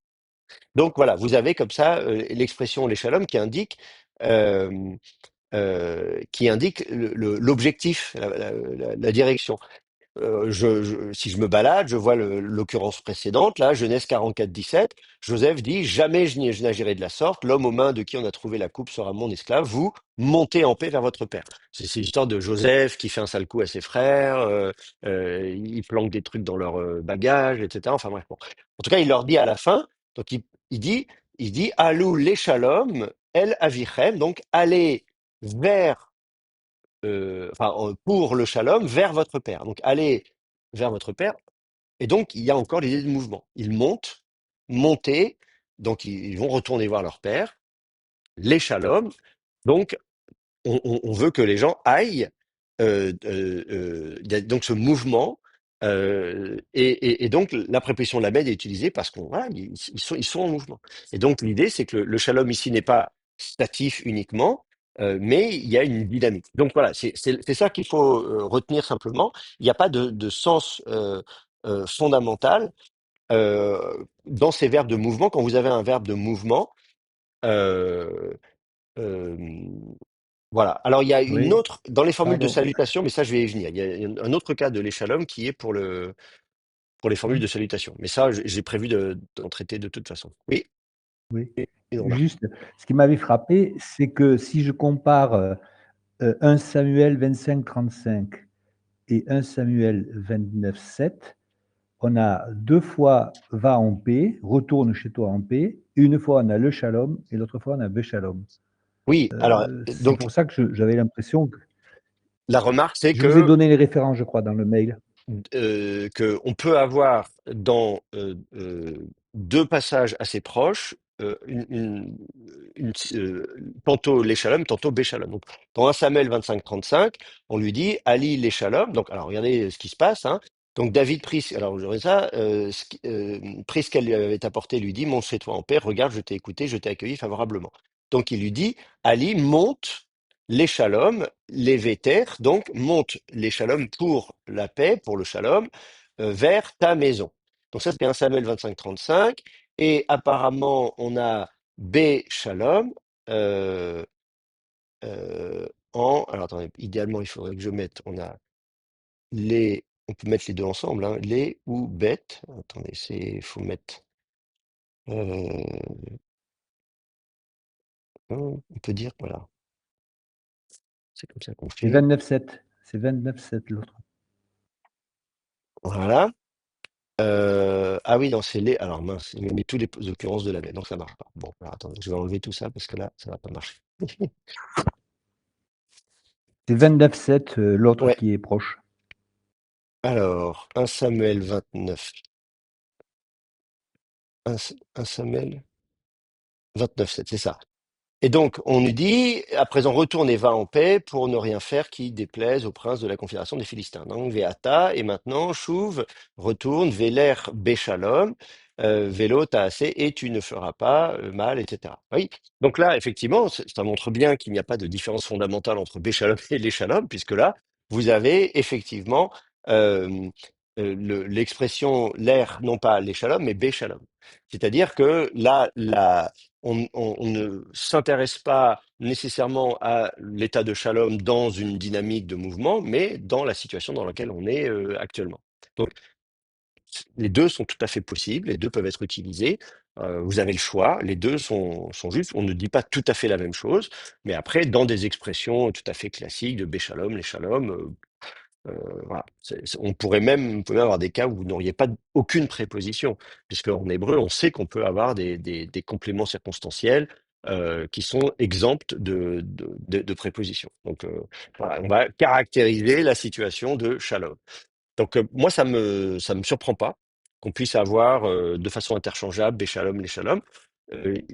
Donc voilà, vous avez comme ça l'expression les shalom euh, qui indique l'objectif, la direction. Si je me balade, je vois l'occurrence précédente, là, Genèse 44, 17. Joseph dit, jamais je n'agirai de la sorte, l'homme aux mains de qui on a trouvé la coupe sera mon esclave, vous montez en paix vers votre père. C'est l'histoire de Joseph qui fait un sale coup à ses frères, il planque des trucs dans leur bagage, etc. Enfin bref, bon. En tout cas, il leur dit à la fin, donc il dit, Alou les shalom, el avichem, donc allez vers pour le shalom vers votre père. Donc, allez vers votre père. Et donc, il y a encore l'idée de mouvement. Ils montent, monter, donc ils vont retourner voir leur père, les shalom. Donc, on veut que les gens aillent. Il y a donc ce mouvement. Et donc, la préposition lamed est utilisée parce qu'on voilà, ils sont en mouvement. Et donc, l'idée, c'est que le shalom ici n'est pas statif uniquement, mais il y a une dynamique. Donc, voilà, c'est ça qu'il faut retenir simplement. Il n'y a pas de sens fondamental dans ces verbes de mouvement. Quand vous avez un verbe de mouvement, euh, euh, voilà. Alors, il y a une Oui, autre, dans les formules de pardon. salutation, mais ça, je vais y venir. Il y a un autre cas de l'échalom qui est pour les formules Mmh, de salutation. Mais ça, j'ai prévu d'en traiter de toute façon. Oui, oui. une remarque. Juste, ce qui m'avait frappé, c'est que si je compare, 1 Samuel 25, 35 et 1 Samuel 29, 7, on a 2 fois «Va en paix», «Retourne chez toi en paix», et une fois on a le shalom et l'autre fois on a beshalom. Oui, alors, C'est donc, pour ça que j'avais l'impression que la remarque, c'est je vous ai que donné les références, je crois, dans le mail. qu'on peut avoir dans deux passages assez proches tantôt les shalom, tantôt béchalom. Donc, dans 1 Samuel 25, 35, on lui dit Ali les shalom. Donc, alors regardez ce qui se passe. Hein. Donc David prit, alors j'aurais ça, prit ce qu'elle lui avait apporté, lui dit, monte chez toi en paix, regarde, je t'ai écouté, je t'ai accueilli favorablement. Donc il lui dit, Ali monte les shalom, les véter, donc monte les shalom pour la paix, pour le shalom, vers ta maison. Donc ça, c'était 1 Samuel 25, 35. Et apparemment, on a B shalom alors attendez, idéalement, il faudrait que je mette, on peut mettre les deux ensemble, hein, les ou bêtes. Attendez, faut mettre, euh, on peut dire, voilà, c'est comme ça qu'on C'est fait. 29-7. C'est 29-7 l'autre. Voilà. Ah oui, non, c'est les. Alors mince, il me met toutes les occurrences de la baie, donc ça marche pas. Bon, alors, attendez, je vais enlever tout ça parce que là, ça va pas marcher. C'est 29-7, l'autre Ouais, qui est proche. alors, 1 Samuel 29. 1 Samuel 29, c'est ça. Et donc, on nous dit, à présent, retourne et va en paix pour ne rien faire qui déplaise au prince de la confédération des Philistins. Donc, Veata, et maintenant, Chouv, retourne, Véler, Béchalom, Vélo, assez, et tu ne feras pas mal, etc. Oui. Donc là, effectivement, ça montre bien qu'il n'y a pas de différence fondamentale entre Béchalom et les Shalom, puisque là, vous avez effectivement l'expression l'air, non pas les Shalom, mais Béchalom. C'est-à-dire que là, on ne s'intéresse pas nécessairement à l'état de shalom dans une dynamique de mouvement, mais dans la situation dans laquelle on est actuellement. Donc, les deux sont tout à fait possibles, les deux peuvent être utilisés. Vous avez le choix, les deux sont justes. On ne dit pas tout à fait la même chose, mais après, dans des expressions tout à fait classiques de Béchalom, les Shalom, voilà. On peut même avoir des cas où vous n'auriez pas aucune préposition, puisque en hébreu, on sait qu'on peut avoir des compléments circonstanciels qui sont exempts de préposition. Donc, voilà, on va caractériser la situation de Shalom. Donc, moi, ça me surprend pas qu'on puisse avoir de façon interchangeable des shalom, les shalom.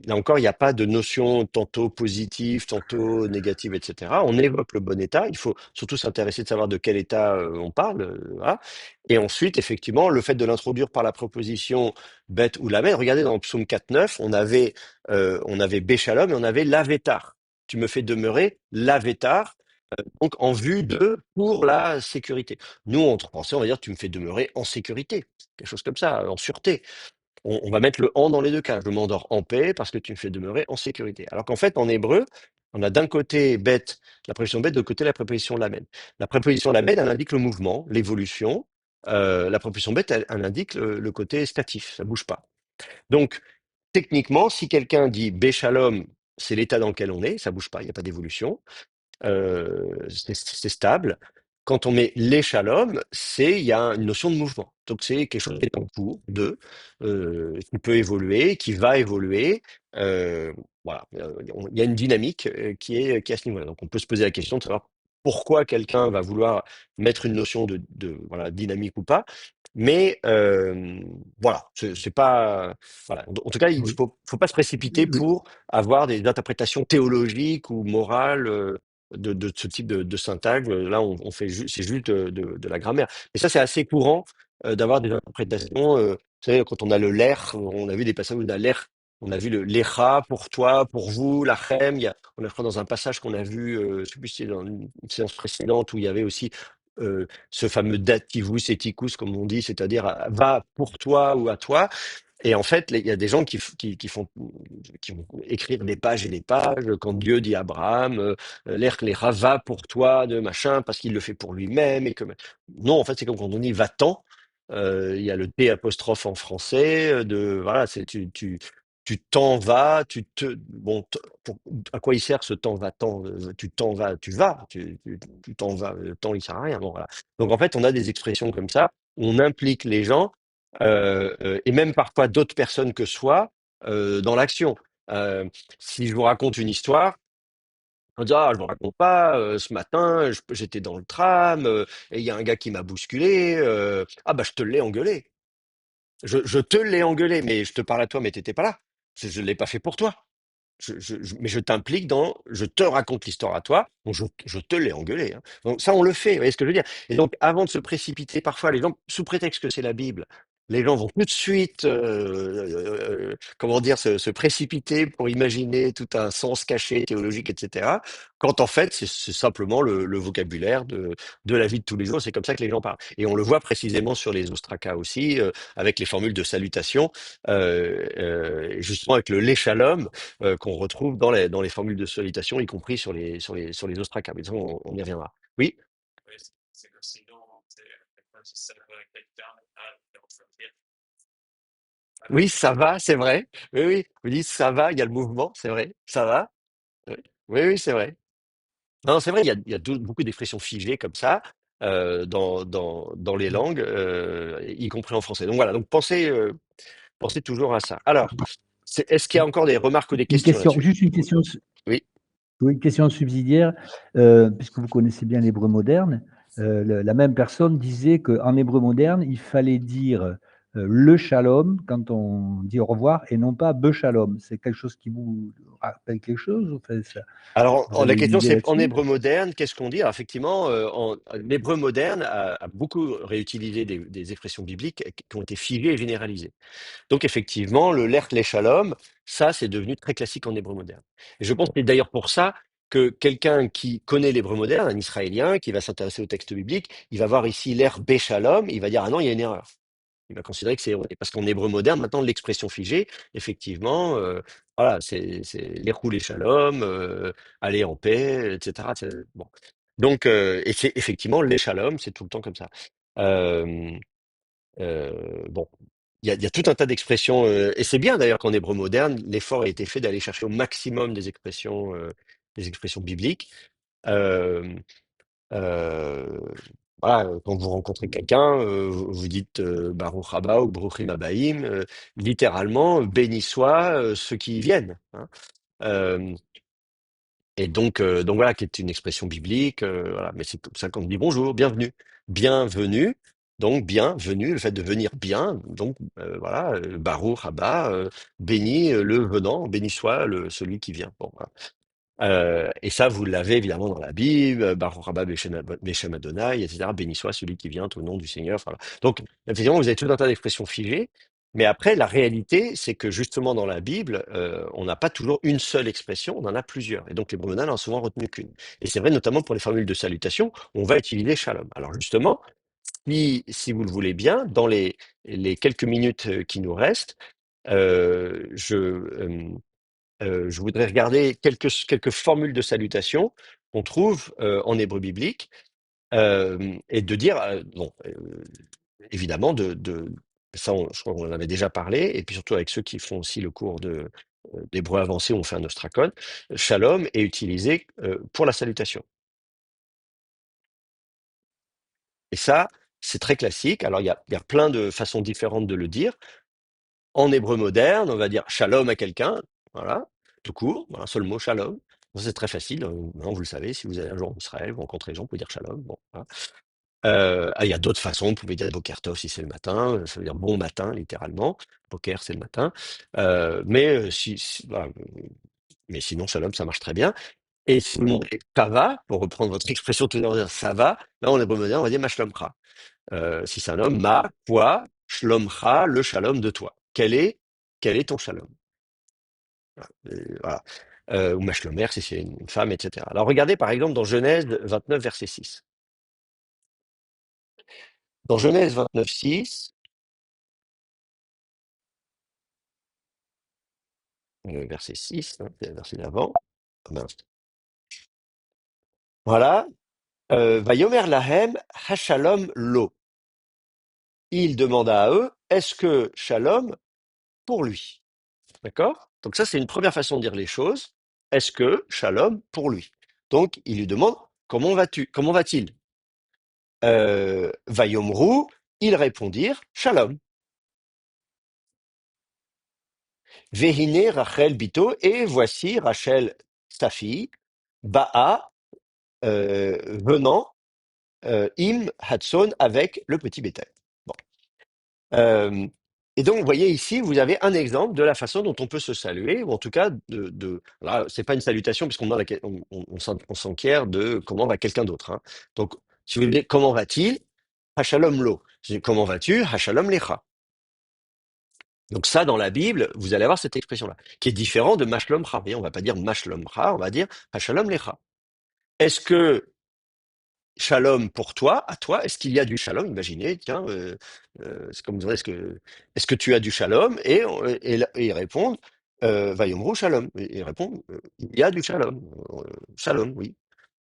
Là encore, il n'y a pas de notion tantôt positive, tantôt négative, etc. On évoque le bon état. Il faut surtout s'intéresser de savoir de quel état on parle. Voilà. Et ensuite, effectivement, le fait de l'introduire par la proposition bête ou lamed. Regardez dans le psaume 4.9, on avait béchalom et on avait lavetar. Tu me fais demeurer lavetar, donc en vue de pour la sécurité. Nous, en français, on va dire tu me fais demeurer en sécurité, quelque chose comme ça, en sûreté. On va mettre le en dans les deux cas. Je m'endors en paix parce que tu me fais demeurer en sécurité. Alors qu'en fait, en hébreu, on a d'un côté bête, la préposition bête, de l'autre côté la préposition lamed. La préposition lamed, elle indique le mouvement, l'évolution. La préposition bête, elle indique le côté statif, ça bouge pas. Donc, techniquement, si quelqu'un dit Béchalom, c'est l'état dans lequel on est, ça bouge pas, il n'y a pas d'évolution, c'est stable. Quand on met l'échalom, il y a une notion de mouvement. Donc c'est quelque chose qui est en cours, qui peut évoluer, qui va évoluer. Euh, voilà, il y a une dynamique qui est à ce niveau-là. Donc on peut se poser la question de savoir pourquoi quelqu'un va vouloir mettre une notion voilà, dynamique ou pas. Mais voilà, c'est pas voilà. En tout cas, il Oui, faut pas se précipiter oui, pour avoir des interprétations théologiques ou morales de ce type de syntagme. Là, c'est juste de la grammaire. Et ça, c'est assez courant d'avoir des interprétations. Vous savez, quand on a le l'air, on a vu des passages où on a l'air. On a vu le l'echa pour toi, pour vous, lachem. On a, je crois, dans un passage qu'on a vu, je sais plus si c'est dans une séance précédente où il y avait aussi ce fameux dativus ethicus, comme on dit, c'est-à-dire va pour toi ou à toi. Et en fait, il y a des gens qui vont écrire des pages et des pages quand Dieu dit à Abraham, l'air que les va pour toi de machin parce qu'il le fait pour lui-même et que non, en fait, c'est comme quand on dit va-t'en. Il y a le T apostrophe en français voilà, c'est tu t'en vas, à quoi il sert ce temps va-t'en? Tu t'en vas, tu vas, tu t'en vas, le temps il sert à rien. Bon, voilà. Donc en fait, on a des expressions comme ça, on implique les gens et même parfois d'autres personnes que soi dans l'action. Euh, si je vous raconte une histoire, on dit ah je vous raconte pas. Ce matin j'étais dans le tram et il y a un gars qui m'a bousculé. Ah bah je te l'ai engueulé. Je te l'ai engueulé, mais je te parle à toi, mais t'étais pas là. Je l'ai pas fait pour toi. Mais je t'implique je te raconte l'histoire à toi, donc je te l'ai engueulé. Hein. Donc ça, on le fait, vous voyez ce que je veux dire? Et donc, avant de se précipiter, parfois, les gens, sous prétexte que c'est la Bible, les gens vont tout de suite, comment dire, se précipiter pour imaginer tout un sens caché, théologique, etc. Quand en fait, c'est simplement le vocabulaire de la vie de tous les jours. C'est comme ça que les gens parlent. Et on le voit précisément sur les ostracas aussi, avec les formules de salutation, justement avec le l'échalom qu'on retrouve dans les formules de salutation, y compris sur les ostracas. Mais ça, on y reviendra. Oui, oui, ça va, c'est vrai. Oui, oui. Vous dites ça va, il y a le mouvement, c'est vrai, ça va. Oui, oui, oui, c'est vrai. Non, c'est vrai, il y a beaucoup d'expressions figées comme ça dans les langues, y compris en français. Donc voilà, donc pensez toujours à ça. Alors, est-ce qu'il y a encore des remarques ou des une questions question, là-dessus? juste une question. Oui. Oui, une question subsidiaire, puisque vous connaissez bien l'hébreu moderne, la même personne disait qu'en hébreu moderne, il fallait dire, le shalom quand on dit au revoir et non pas be shalom. C'est quelque chose qui vous rappelle quelque chose? Enfin, ça, Alors, vous la avez une question, idée c'est en là-dessus? hébreu moderne, qu'est-ce qu'on dit? Alors, effectivement, l'hébreu moderne a beaucoup réutilisé des expressions bibliques qui ont été figées et généralisées. Donc, effectivement, le lerch les shalom, ça, c'est devenu très classique en hébreu moderne. Et je pense que c'est d'ailleurs pour ça que quelqu'un qui connaît l'hébreu moderne, un Israélien, qui va s'intéresser au texte biblique, il va voir ici l'erch bé shalom, il va dire, ah non, il y a une erreur. Il va considérer que c'est erroné. Parce qu'en hébreu moderne, maintenant, l'expression figée, effectivement, voilà, c'est les roulés shalom, aller en paix, etc. Bon. Donc, et c'est effectivement les shalom, c'est tout le temps comme ça. Euh, bon, il y a tout un tas d'expressions, et c'est bien d'ailleurs qu'en hébreu moderne, l'effort a été fait d'aller chercher au maximum des expressions bibliques. Euh, euh, voilà, quand vous rencontrez quelqu'un, vous dites Baruch Haba ou Bruchim Habaim, littéralement, béni soit ceux qui y viennent, hein. Euh, et donc voilà, qui est une expression biblique, voilà, mais c'est comme ça qu'on dit bonjour, bienvenue. Bienvenue, donc bienvenue, le fait de venir bien, donc voilà, Baruch Haba, béni le venant, béni soit celui qui vient. Bon, voilà. Et ça, vous l'avez évidemment dans la Bible, Baruch Haba Beshem Adonai, etc. Béni soit celui qui vient au nom du Seigneur. Voilà. Donc, effectivement, vous avez tout un tas d'expressions figées. Mais après, la réalité, c'est que justement dans la Bible, on n'a pas toujours une seule expression, on en a plusieurs. Et donc les Brumenal n'en ont souvent retenu qu'une. Et c'est vrai notamment pour les formules de salutation, on va utiliser shalom. Alors justement, si vous le voulez bien, dans les quelques minutes qui nous restent, je voudrais regarder quelques formules de salutation qu'on trouve en hébreu biblique et de dire, bon, évidemment, ça, je crois qu'on en avait déjà parlé, et puis surtout avec ceux qui font aussi le cours d'hébreu avancé, on fait un ostracon, shalom est utilisé pour la salutation. Et ça, c'est très classique. Alors, il y a plein de façons différentes de le dire. En hébreu moderne, on va dire shalom à quelqu'un, voilà, tout court, un seul mot, shalom. Ça, c'est très facile, maintenant, vous le savez, si vous allez un jour en Israël, vous rencontrez les gens, vous pouvez dire shalom. Bon, voilà. Il y a d'autres façons, vous pouvez dire boker tov si c'est le matin, ça veut dire bon matin, littéralement. Boker, c'est le matin. Voilà, mais sinon, shalom, ça marche très bien. Et sinon, ça va, pour reprendre votre expression tout à l'heure, ça va, là, en hébreu moderne, on va dire ma shalomcha. Si c'est un homme, ma, quoi, shlomcha, le shalom de toi. Quel est ton shalom? Voilà. Ou ma shlomer si c'est une femme, etc. Alors regardez par exemple dans Genèse 29, verset 6. Dans Genèse 29, 6, verset 6, hein, c'est le verset d'avant. Ah mince. Voilà. Vayomer lahem hashalom lo. Il demanda à eux, est-ce que shalom pour lui? D'accord? Donc ça, c'est une première façon de dire les choses. Est-ce que shalom pour lui? Donc, il lui demande, comment vas-tu? Comment va-t-il? Vayomru, ils répondirent, shalom. Vehine Rachel Bito, et voici Rachel, sa fille, Ba'a, venant, Im Hatson, avec le petit bétail. Bon. Euh, et donc, vous voyez ici, vous avez un exemple de la façon dont on peut se saluer, ou en tout cas, là, c'est pas une salutation, puisqu'on demande on s'enquiert de comment va quelqu'un d'autre, hein. Donc, si vous voulez, comment va-t-il? Hashalom lo. Comment vas-tu? Hashalom lecha. Donc ça, dans la Bible, vous allez avoir cette expression-là, qui est différente de Mashlomcha. Vous voyez, on va pas dire Mashlomcha, on va dire Hashalom Lecha. Est-ce que Shalom pour toi, à toi, est-ce qu'il y a du shalom? Imaginez, tiens, c'est comme vous direz, est-ce que tu as du shalom? Et ils répondent, Vayomru shalom. Et ils répondent, il y a du shalom. Shalom, oui.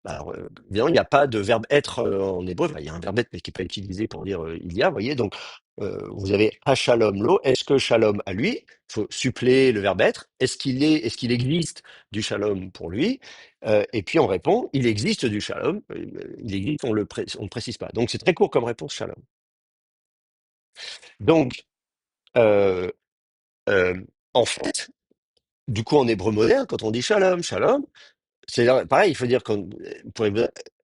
Alors, évidemment, il n'y a pas de verbe être en hébreu. Enfin, il y a un verbe être, mais qui n'est pas utilisé pour dire il y a, vous voyez. Donc, vous avez shalom lo. Est-ce que shalom à lui? Il faut suppléer le verbe être. Est-ce qu'il existe du shalom pour lui? Et puis on répond, il existe du shalom, il existe, on ne précise pas. Donc c'est très court comme réponse, shalom. Donc, euh, euh, en fait, du coup en hébreu moderne, quand on dit shalom, shalom, c'est pareil, il faut dire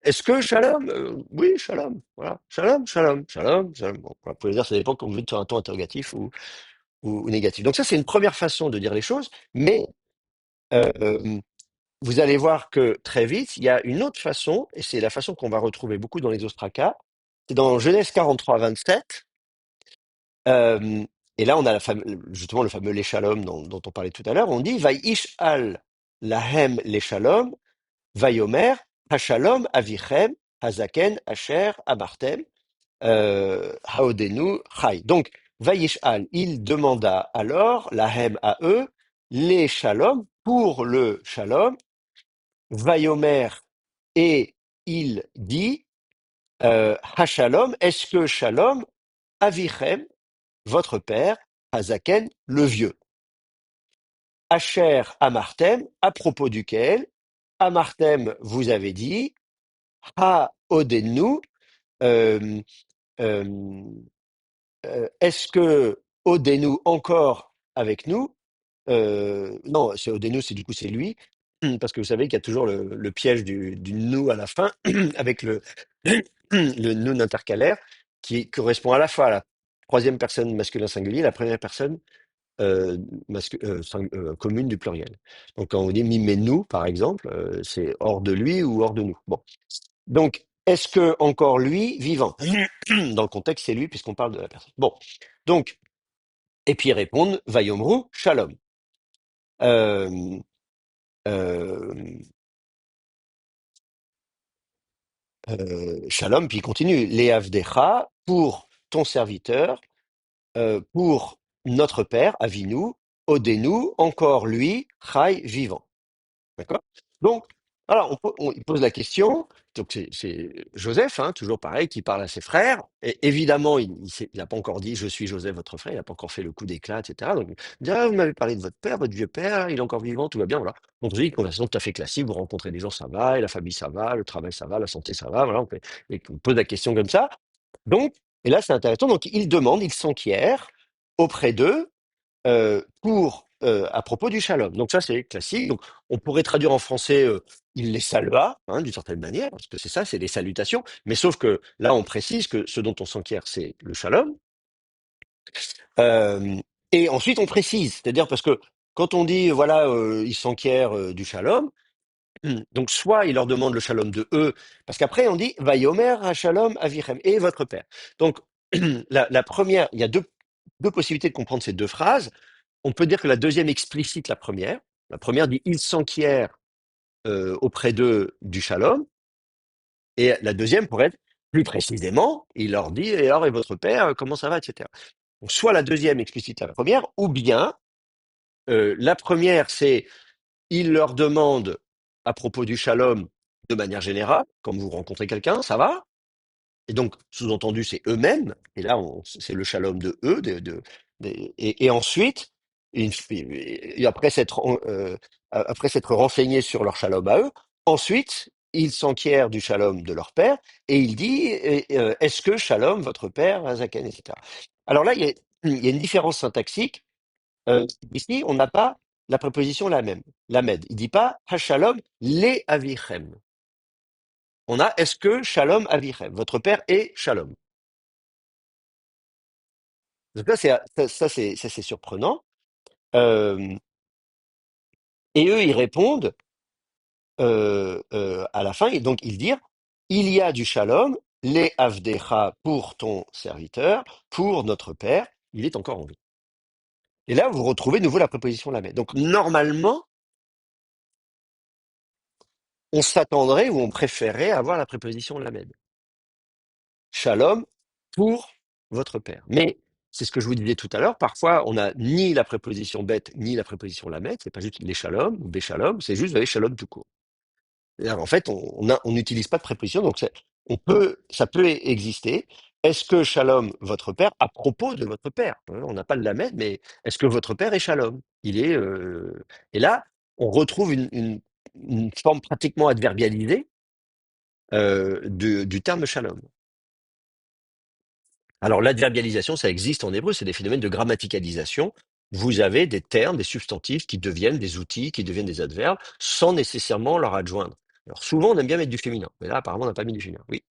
est-ce que shalom? Oui, shalom. Voilà. Shalom, shalom, shalom, shalom. Bon, voilà, vous pouvez dire, ça dépend quand vous dites sur un ton interrogatif ou négatif. Donc ça, c'est une première façon de dire les choses, mais euh, vous allez voir que très vite, il y a une autre façon, et c'est la façon qu'on va retrouver beaucoup dans les ostracas. C'est dans Genèse 43, 27. euh, et là, on a justement le fameux Leshalom dont on parlait tout à l'heure. On dit Vaïsh al lahem Leshalom, Vayomer, Hashalom avichem, Hazaken, Asher, Abartem, Haodenu, Chai. Donc, Vayishal, il demanda alors, lahem à eux, les shalom, pour le shalom, Vayomer, et il dit, Hashalom, est-ce que shalom, avichem, votre père, Hazaken, le vieux, Asher Amartem, à propos duquel, Amartem, vous avez dit, Ha Odenu, euh, euh, est-ce que Odenu encore avec nous? Non, c'est Odenu, c'est du coup c'est lui, parce que vous savez qu'il y a toujours le piège du nous à la fin, avec le nous intercalaire, qui correspond à la fois à la troisième personne masculin singulier, la première personne commune du pluriel. Donc quand on dit nous, par exemple, c'est hors de lui ou hors de nous. Bon. Donc, est-ce que encore lui vivant? Dans le contexte, c'est lui, puisqu'on parle de la personne. Bon. Donc, et puis ils répondent, Vayomru, Shalom. Euh, euh, Shalom, puis il continue, Leavdecha, pour ton serviteur, pour notre père, Avinu, Odenu, encore lui, Chai, vivant. D'accord? Donc, alors, il pose la question. Donc, c'est Joseph, hein, toujours pareil, qui parle à ses frères. Et évidemment, il n'a pas encore dit je suis Joseph, votre frère. Il n'a pas encore fait le coup d'éclat, etc. Donc, il dit ah, vous m'avez parlé de votre père, votre vieux père, il est encore vivant, tout va bien. Voilà. Donc, c'est une conversation tout à fait classique. Vous rencontrez des gens, ça va, et la famille, ça va, le travail, ça va, la santé, ça va. Voilà, et on pose la question comme ça. Donc, et là, c'est intéressant. Donc, il demande, il s'enquiert auprès d'eux à propos du shalom. Donc ça, c'est classique. Donc on pourrait traduire en français, il les salua, hein, d'une certaine manière, parce que c'est ça, c'est des salutations. Mais sauf que là, on précise que ce dont on s'enquiert, c'est le shalom. Euh, et ensuite, on précise, c'est-à-dire parce que quand on dit, voilà, il s'enquiert du shalom, donc soit il leur demande le shalom de eux, parce qu'après on dit, Vayomer shalom avichem, et votre père. Donc la première, il y a deux possibilités de comprendre ces deux phrases. On peut dire que la deuxième explicite la première. La première dit il s'enquiert auprès d'eux du shalom. Et la deuxième pourrait être plus précisément, il leur dit et alors et votre père, comment ça va, etc. Donc soit la deuxième explicite la première, ou bien la première c'est il leur demande à propos du shalom de manière générale, comme vous rencontrez quelqu'un, ça va? Et donc, sous-entendu, c'est eux-mêmes. Et là, c'est le shalom de eux. Et ensuite, après après s'être renseigné sur leur shalom à eux, ensuite, ils s'enquièrent du shalom de leur père et il dit, est-ce que shalom, votre père, Azaken, etc. Alors là, il y a une différence syntaxique. Ici, on n'a pas la préposition la même, lamed. Il dit pas ha-shalom les avichem. On a est-ce que shalom avichem, votre père est shalom. Donc là, c'est surprenant. Euh, et eux, ils répondent à la fin, et donc ils disent, il y a du shalom, les avdecha pour ton serviteur, pour notre père, il est encore en vie. Et là, vous retrouvez de nouveau la préposition lamed. Donc normalement, on s'attendrait ou on préférerait avoir la préposition lamed. Shalom pour votre père. Mais c'est ce que je vous disais tout à l'heure. Parfois, on n'a ni la préposition bête ni la préposition lamed. C'est pas juste les shalom ou des shalom. C'est juste les shalom tout court. C'est-à-dire, en fait, on n'utilise pas de préposition. Donc, ça peut exister. Est-ce que shalom votre père à propos de votre père? On n'a pas le lamed, mais est-ce que votre père est shalom? Et là, on retrouve une forme pratiquement adverbialisée du terme shalom. Alors, l'adverbialisation, ça existe en hébreu, c'est des phénomènes de grammaticalisation. Vous avez des termes, des substantifs qui deviennent des outils, qui deviennent des adverbes, sans nécessairement leur adjoindre. Alors, souvent, on aime bien mettre du féminin, mais là, apparemment, on n'a pas mis du féminin. Oui.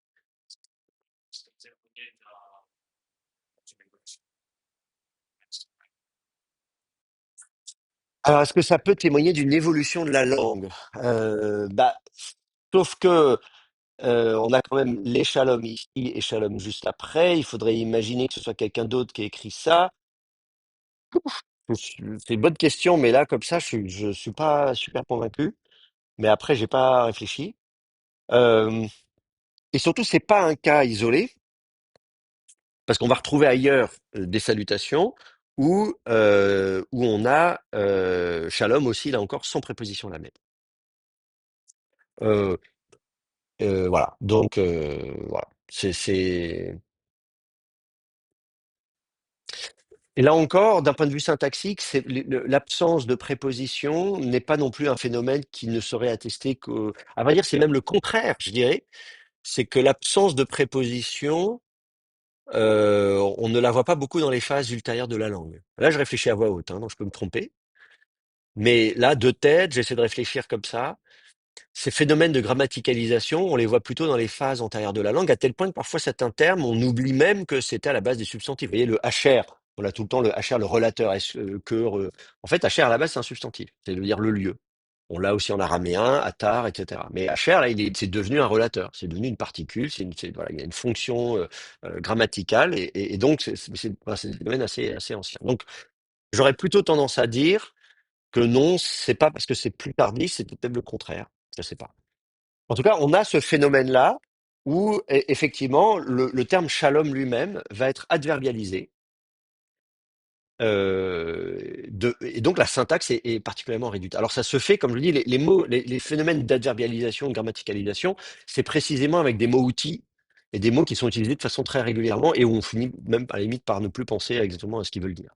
Alors, est-ce que ça peut témoigner d'une évolution de la langue? Bah, sauf que on a quand même les shalom ici et shalom juste après. Il faudrait imaginer que ce soit quelqu'un d'autre qui a écrit ça. C'est une bonne question, mais là, comme ça, je suis pas super convaincu. Mais après, j'ai pas réfléchi. Euh, et surtout, c'est pas un cas isolé. parce qu'on va retrouver ailleurs des salutations où on a shalom aussi, là encore, sans préposition la même. Euh, voilà. Donc, voilà. Et là encore, d'un point de vue syntaxique, l'absence de préposition n'est pas non plus un phénomène qui ne serait attesté que, à vrai dire, c'est même le contraire, je dirais. C'est que l'absence de préposition, on ne la voit pas beaucoup dans les phases ultérieures de la langue. Là, je réfléchis à voix haute, hein, donc je peux me tromper. Mais là, de tête, j'essaie de réfléchir comme ça. Ces phénomènes de grammaticalisation, on les voit plutôt dans les phases antérieures de la langue, à tel point que parfois certains termes, on oublie même que c'était à la base des substantifs. Vous voyez, le HR, on a tout le temps le HR, le relateur, en fait, HR, à la base, c'est un substantif, c'est-à-dire le lieu. On l'a aussi en araméen, atar, etc. Mais HR, là, c'est devenu un relateur, c'est devenu une particule, voilà, il y a une fonction grammaticale, et donc, c'est un phénomène assez ancien. Donc, j'aurais plutôt tendance à dire que non, c'est pas parce que c'est plus tardif, c'est peut-être le contraire. Je sais pas. En tout cas, on a ce phénomène-là où effectivement le terme shalom lui-même va être adverbialisé. Et donc la syntaxe est particulièrement réduite. Alors ça se fait, comme je le dis, les mots, les phénomènes d'adverbialisation, de grammaticalisation, c'est précisément avec des mots-outils et des mots qui sont utilisés de façon très régulièrement et où on finit même à la limite par ne plus penser exactement à ce qu'ils veulent dire.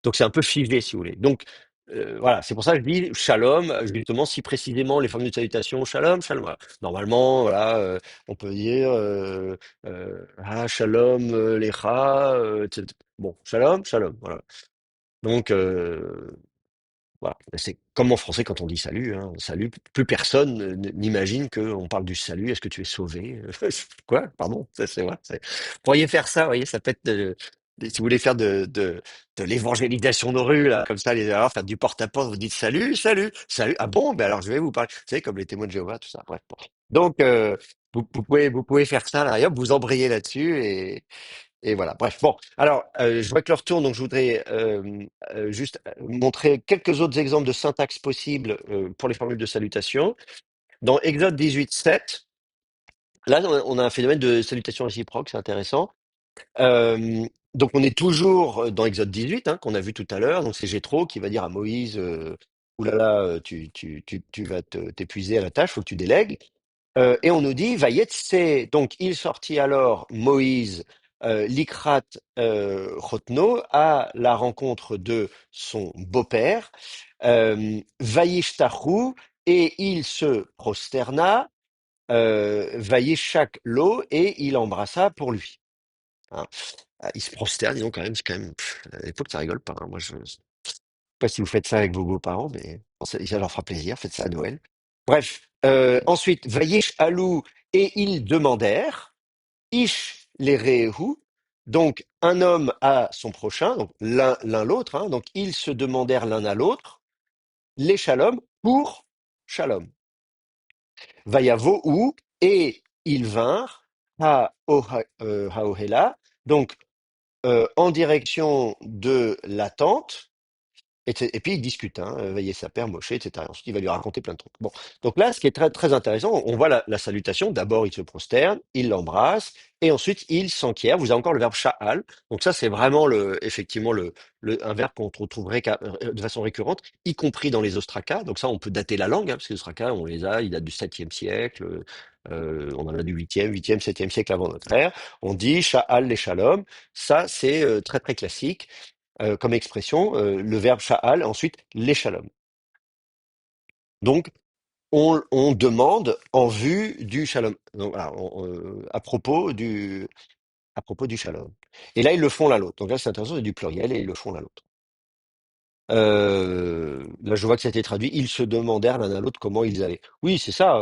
Donc c'est un peu figé, si vous voulez. Donc voilà, c'est pour ça que je dis shalom, justement, si précisément les formules de salutation, shalom, shalom. Voilà. Normalement, voilà, on peut dire shalom lecha, etc. Bon, shalom, shalom. Voilà. Donc voilà, c'est comme en français quand on dit salut, hein, salut, plus personne n'imagine qu'on parle du salut, est-ce que tu es sauvé? Quoi? Pardon, c'est vrai. Vous pourriez faire ça, vous voyez, ça peut être si vous voulez faire de l'évangélisation de rue, là, comme ça, alors, faire du porte-à-porte, vous dites salut, salut, salut. Ah bon, ben alors je vais vous parler. Vous savez, comme les témoins de Jéhovah, tout ça. Bref, bon. Donc, vous pouvez faire ça, là, et hop, vous embrayez là-dessus et voilà. Bref, bon. Alors, je vois que leur tourne, donc je voudrais juste montrer quelques autres exemples de syntaxe possible pour les formules de salutation. Dans Exode 18:7, là, on a un phénomène de salutation réciproque, c'est intéressant. Euh, donc, on est toujours dans Exode 18, hein, qu'on a vu tout à l'heure. Donc, c'est Jéthro qui va dire à Moïse, oulala, tu vas t'épuiser à la tâche, faut que tu délègues. Et on nous dit, Vayetse, donc il sortit alors Moïse, Likrat Chotno, à la rencontre de son beau-père, Vayishtachu, et il se prosterna, Vayishak lo, et il embrassa pour lui. Hein. Ah, il se prosterne, dis donc quand même, à l'époque ça rigole pas. Hein. Moi, je sais pas si vous faites ça avec vos beaux-parents, mais bon, ça leur fera plaisir, faites ça à Noël. Bref, ensuite, Vayish Alou, et ils demandèrent, Ish les Rehu, donc un homme à son prochain, donc l'un l'autre, hein, donc ils se demandèrent l'un à l'autre, les Shalom pour Shalom. Vayavohu, et ils vinrent à Haohela, donc en direction de la tente. Et puis il discute, hein, veiller sa père, Moshe, etc. Ensuite, il va lui raconter plein de trucs. Bon, donc là, ce qui est très très intéressant, on voit la salutation. D'abord, il se prosterne, il l'embrasse, et ensuite il s'enquiert. Vous avez encore le verbe sha'al. Donc ça, c'est vraiment effectivement un verbe qu'on retrouverait de façon récurrente, y compris dans les ostracas. Donc ça, on peut dater la langue, hein, parce que les ostracas, on les a, ils datent du 7e siècle. On en a du 8e, 7e siècle avant notre ère. On dit sha'al les shalom. Ça, c'est très très classique comme expression, le verbe sha'al, ensuite les shalom. Donc, on demande en vue du shalom, donc, voilà, à propos du shalom. Et là, ils le font l'un l'autre. Donc là, c'est intéressant, c'est du pluriel et ils le font l'un l'autre. Là, je vois que ça a été traduit. Ils se demandèrent l'un à l'autre comment ils allaient. Oui, c'est ça.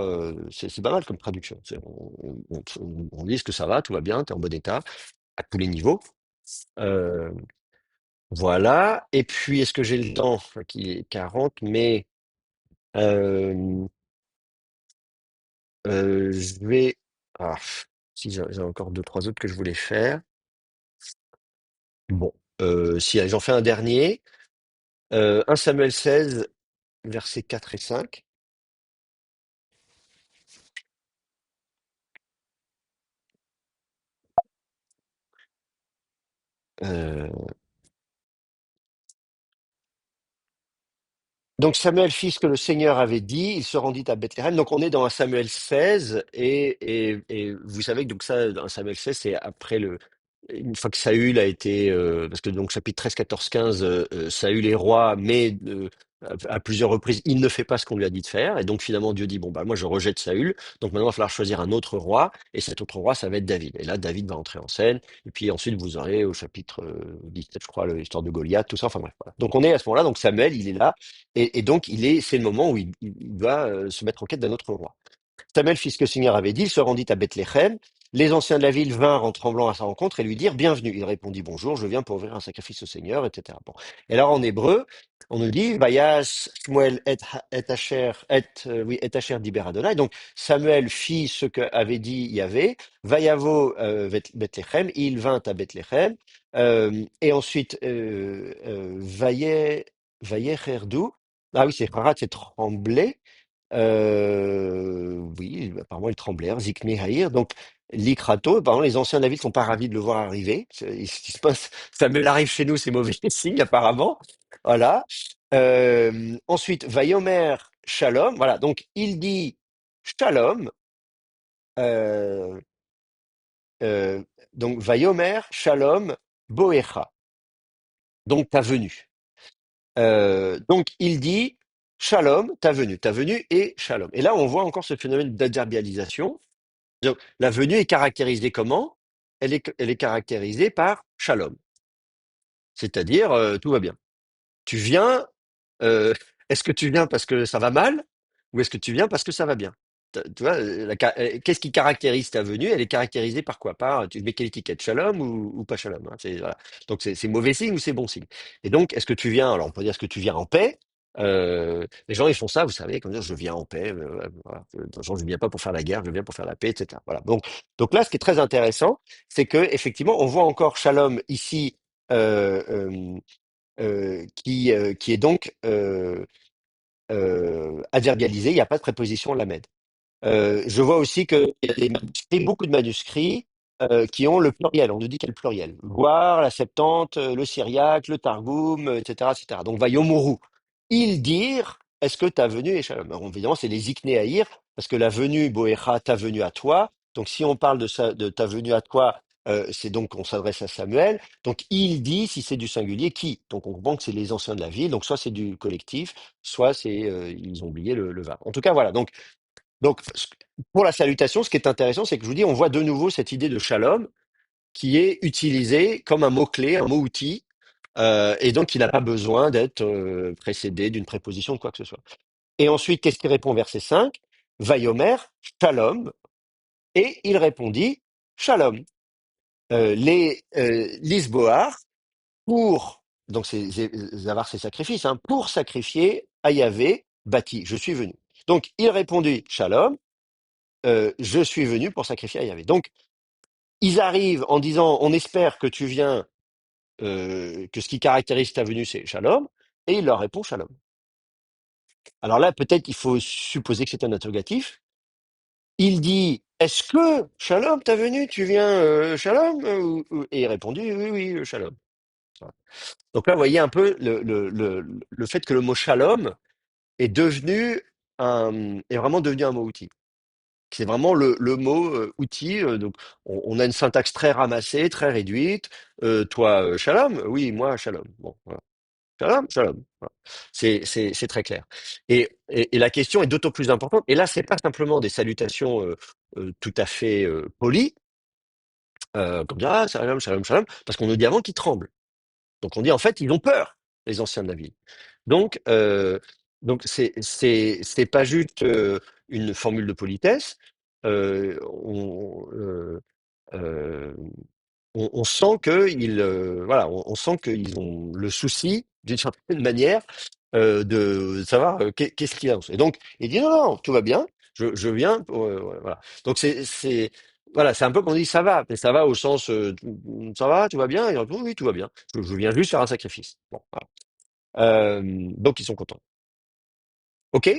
C'est pas mal comme traduction. On dit est-ce que ça va, tout va bien, t'es en bon état à tous les niveaux. Euh, voilà. Et puis, est-ce que j'ai le temps qui est 40, mais Euh, je vais. Ah, si j'ai encore deux, trois autres que je voulais faire. Bon, si j'en fais un dernier. 1 Samuel 16, versets 4 et 5. Euh, Donc Samuel fit ce que le Seigneur avait dit, il se rendit à Bethléem. Donc on est dans un Samuel 16 et vous savez que donc ça, dans un Samuel 16, c'est après une fois que Saül a été, parce que donc chapitre 13, 14, 15, Saül est roi, mais à plusieurs reprises, il ne fait pas ce qu'on lui a dit de faire. Et donc finalement Dieu dit, bon bah moi je rejette Saül, donc maintenant il va falloir choisir un autre roi, et cet autre roi ça va être David. Et là David va entrer en scène, et puis ensuite vous aurez au chapitre 17, je crois, l'histoire de Goliath, tout ça, enfin bref. Voilà. Donc on est à ce moment-là, donc Samuel, il est là. Et donc, c'est le moment où il doit se mettre en quête d'un autre roi. Samuel fit ce que le Seigneur avait dit, il se rendit à Bethléem. Les anciens de la ville vinrent en tremblant à sa rencontre et lui dirent bienvenue. Il répondit bonjour, je viens pour ouvrir un sacrifice au Seigneur, etc. Bon. Et alors en hébreu, on nous dit Vayash Shmuel et Asher et Asher diber Adonai. Donc Samuel fit ce qu'avait dit Yahvé. Vayavo Bethléem, il vint à Bethléem. Et ensuite Vayecherdu. Ah oui, c'est Harat, c'est tremblé. Oui, apparemment ils tremblèrent, Zikné Haïr. Donc, Likrato, apparemment les anciens de la ville sont pas ravis de le voir arriver. Ce qui se passe, Samuel arrive chez nous, c'est mauvais signe apparemment. Voilà. Ensuite, Vayomer Shalom. Voilà, donc il dit Shalom. Euh, euh, donc, Vayomer Shalom Boecha. Donc, ta venue. Donc, il dit Shalom, ta venue et Shalom. Et là, on voit encore ce phénomène d'adverbialisation. Donc, la venue est caractérisée comment? Elle est caractérisée par Shalom, c'est-à-dire tout va bien. Tu viens, euh, est-ce que tu viens parce que ça va mal ou est-ce que tu viens parce que ça va bien? Tu vois, qu'est-ce qui caractérise ta venue? Elle est caractérisée par quoi? Par, tu mets quelle étiquette? Shalom ou pas shalom, hein, voilà. Donc c'est mauvais signe ou c'est bon signe? Et donc, est-ce que tu viens, alors on peut dire, est-ce que tu viens en paix? Les gens, ils font ça, vous savez, comme dire, je viens en paix. Voilà. Genre, je viens pas pour faire la guerre, je viens pour faire la paix, etc. Voilà. Donc là, ce qui est très intéressant, c'est que effectivement, on voit encore Shalom ici. euh, euh, qui est donc adverbialisé, il n'y a pas de préposition lamed. Je vois aussi qu'il y a des manuscrits, beaucoup de manuscrits qui ont le pluriel. On nous dit quel pluriel. Voir, la Septante, le Syriaque, le Targum, etc., etc. Donc, va Yomuru. Ils dirent, est-ce que ta venue est shalom? Alors, évidemment, c'est les iknéaïr, parce que la venue, boécha, ta venue à toi. Donc, si on parle de ta venue à toi, c'est donc on s'adresse à Samuel. Donc, il dit, si c'est du singulier, qui? Donc, on comprend que c'est les anciens de la ville. Donc, soit c'est du collectif, soit c'est ils ont oublié le verbe. En tout cas, voilà. Donc, pour la salutation, ce qui est intéressant, c'est que je vous dis, on voit de nouveau cette idée de shalom qui est utilisée comme un mot-clé, un mot-outil, et donc il n'a pas besoin d'être précédé d'une préposition de quoi que ce soit. Et ensuite, qu'est-ce qu'il répond verset 5? Vayomer, shalom, et il répondit, shalom. L'Isboar, pour, donc c'est avoir ses sacrifices, hein, pour sacrifier à Yahvé, bâti, je suis venu. Donc il répondit, shalom, je suis venu pour sacrifier à Yahvé. Donc, ils arrivent en disant, on espère que tu viens, que ce qui caractérise ta venue, c'est Shalom, et il leur répond Shalom. Alors là, peut-être il faut supposer que c'est un interrogatif. Il dit, est-ce que Shalom, ta venue, tu viens Shalom? Et il répondit, oui, oui, Shalom. Voilà. Donc là, vous voyez un peu le fait que le mot Shalom est vraiment devenu un mot outil. C'est vraiment le mot outil. Donc, on a une syntaxe très ramassée, très réduite. Toi, shalom? Oui, moi, shalom. Bon, voilà. Shalom, shalom. Voilà. C'est très clair. Et la question est d'autant plus importante. Et là, c'est pas simplement des salutations tout à fait polies, comme dire ah, shalom, shalom, shalom, parce qu'on nous dit avant qu'ils tremblent. Donc, on dit en fait, ils ont peur, les anciens de la ville. Donc, c'est pas juste une formule de politesse. Euh, on, euh, euh, on sent que voilà, on sent qu'ils ont le souci d'une certaine manière de savoir qu'est-ce qu'il a. Et donc, il dit non, non, tout va bien. Je viens. Ouais, voilà. Donc voilà, c'est un peu qu'on dit ça va, mais ça va au sens ça va, tout va bien. Il répond oui, tout va bien. Je viens juste faire un sacrifice. Bon, voilà. Donc ils sont contents. Ok.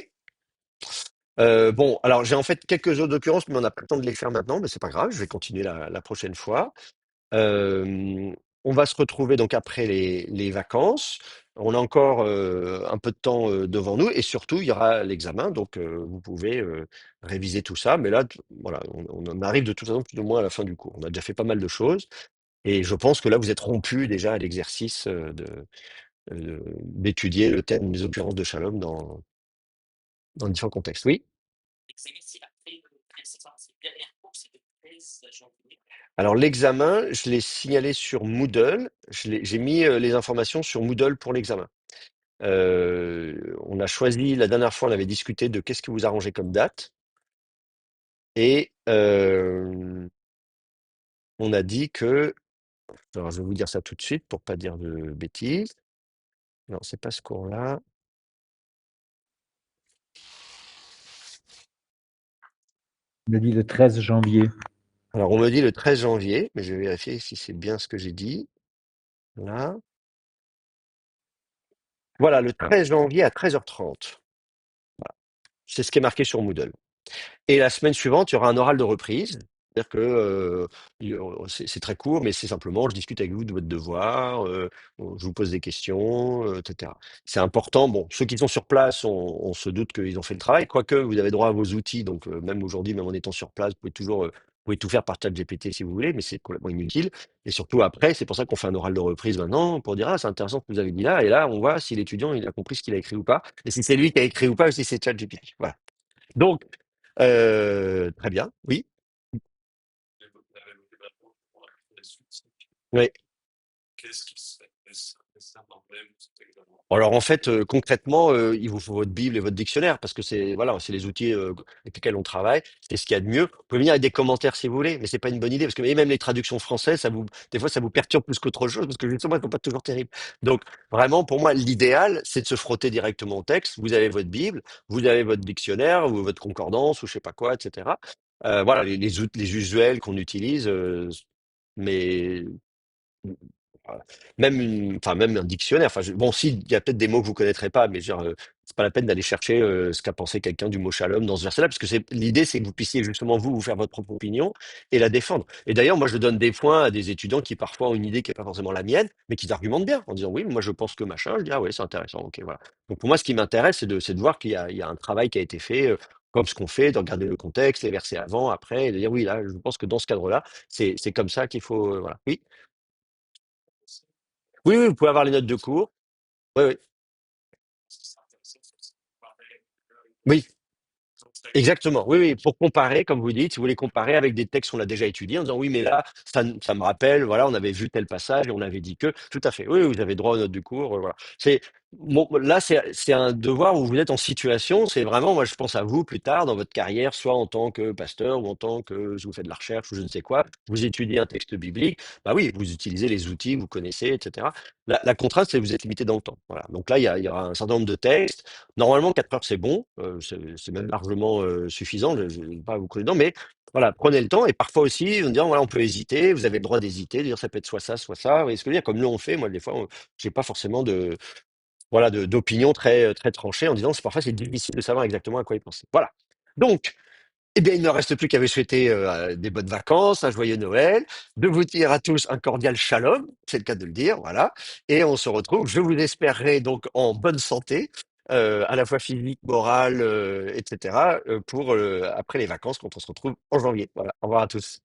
Bon, alors j'ai en fait quelques autres occurrences, mais on n'a pas le temps de les faire maintenant, mais c'est pas grave, je vais continuer la prochaine fois. on va se retrouver donc après les vacances. On a encore un peu de temps devant nous et surtout, il y aura l'examen. Donc, vous pouvez réviser tout ça. Mais là, voilà, on en arrive de toute façon plus ou moins à la fin du cours. On a déjà fait pas mal de choses et je pense que là, vous êtes rompu déjà à l'exercice d'étudier le thème des occurrences de Shalom dans différents contextes. Oui. Alors l'examen, je l'ai signalé sur Moodle. J'ai mis les informations sur Moodle pour l'examen. On a choisi, la dernière fois, on avait discuté de qu'est-ce que vous arrangez comme date. Et on a dit que, alors je vais vous dire ça tout de suite pour pas dire de bêtises. Non, c'est pas ce cours-là. On a dit le 13 janvier. Alors on me dit le 13 janvier, mais je vais vérifier si c'est bien ce que j'ai dit. Là. Voilà, le 13 janvier à 13h30. C'est ce qui est marqué sur Moodle. Et la semaine suivante, il y aura un oral de reprise. C'est-à-dire que c'est très court, mais c'est simplement, je discute avec vous de votre devoir, je vous pose des questions, etc. C'est important. Bon, ceux qui sont sur place, on se doute qu'ils ont fait le travail, quoique vous avez droit à vos outils. Donc, même aujourd'hui, même en étant sur place, vous pouvez tout faire par ChatGPT si vous voulez, mais c'est complètement inutile. Et surtout après, c'est pour ça qu'on fait un oral de reprise maintenant, pour dire, ah, c'est intéressant ce que vous avez dit là. Et là, on voit si l'étudiant, il a compris ce qu'il a écrit ou pas, et si c'est lui qui a écrit ou pas, ou si c'est ChatGPT. Voilà. Donc, très bien, oui. Oui. Alors en fait, concrètement, il vous faut votre Bible et votre dictionnaire parce que c'est voilà, c'est les outils avec lesquels on travaille. C'est ce qu'il y a de mieux. Vous pouvez venir avec des commentaires si vous voulez, mais c'est pas une bonne idée parce que et même les traductions françaises, des fois, ça vous perturbe plus qu'autre chose parce que justement, elles sont pas toujours terribles. Donc vraiment, pour moi, l'idéal, c'est de se frotter directement au texte. Vous avez votre Bible, vous avez votre dictionnaire ou votre concordance ou je sais pas quoi, etc. Voilà, les usuels qu'on utilise, mais voilà. Enfin, même un dictionnaire. Enfin, bon, si, il y a peut-être des mots que vous connaîtrez pas, mais genre, c'est pas la peine d'aller chercher ce qu'a pensé quelqu'un du mot shalom dans ce verset-là, parce que l'idée, c'est que vous puissiez justement vous faire votre propre opinion et la défendre. Et d'ailleurs, moi, je donne des points à des étudiants qui parfois ont une idée qui n'est pas forcément la mienne, mais qui argumentent bien en disant oui, moi, je pense que machin. Je dis ah oui, c'est intéressant. Ok, voilà. Donc pour moi, ce qui m'intéresse, c'est de voir il y a un travail qui a été fait. Comme ce qu'on fait, de regarder le contexte, les versets avant, après, et de dire oui, là, je pense que dans ce cadre-là, c'est comme ça qu'il faut. Voilà. Oui. Oui, oui, vous pouvez avoir les notes de cours. Oui, oui. Oui, exactement. Oui, oui, pour comparer, comme vous dites, si vous voulez comparer avec des textes qu'on a déjà étudiés en disant oui, mais là, ça me rappelle, voilà, on avait vu tel passage et on avait dit que, tout à fait. Oui, oui, vous avez droit aux notes du cours, voilà. Bon, là, c'est un devoir où vous êtes en situation. C'est vraiment, moi, je pense à vous plus tard dans votre carrière, soit en tant que pasteur ou en tant que vous faites de la recherche ou je ne sais quoi. Vous étudiez un texte biblique. Bah oui, vous utilisez les outils que vous connaissez, etc. La contrainte, c'est que vous êtes limité dans le temps. Voilà. Donc là, il y aura un certain nombre de textes. Normalement, 4 heures, c'est bon. C'est même largement suffisant. Je ne vais pas vous creuser dedans, mais voilà, prenez le temps. Et parfois aussi, en disant, voilà, on peut hésiter. Vous avez le droit d'hésiter, de dire ça peut être soit ça, soit ça. Vous voyez ce que je veux dire? Comme nous, on fait. Moi, des fois, j'ai pas forcément voilà, d'opinion très tranchée en disant, c'est parfois, c'est difficile de savoir exactement à quoi ils pensent. Voilà. Donc, eh bien, il ne reste plus qu'à vous souhaiter des bonnes vacances, un joyeux Noël, de vous dire à tous un cordial shalom, c'est le cas de le dire, voilà. Et on se retrouve, je vous espérerai donc en bonne santé, à la fois physique, morale, etc., pour après les vacances quand on se retrouve en janvier. Voilà. Au revoir à tous.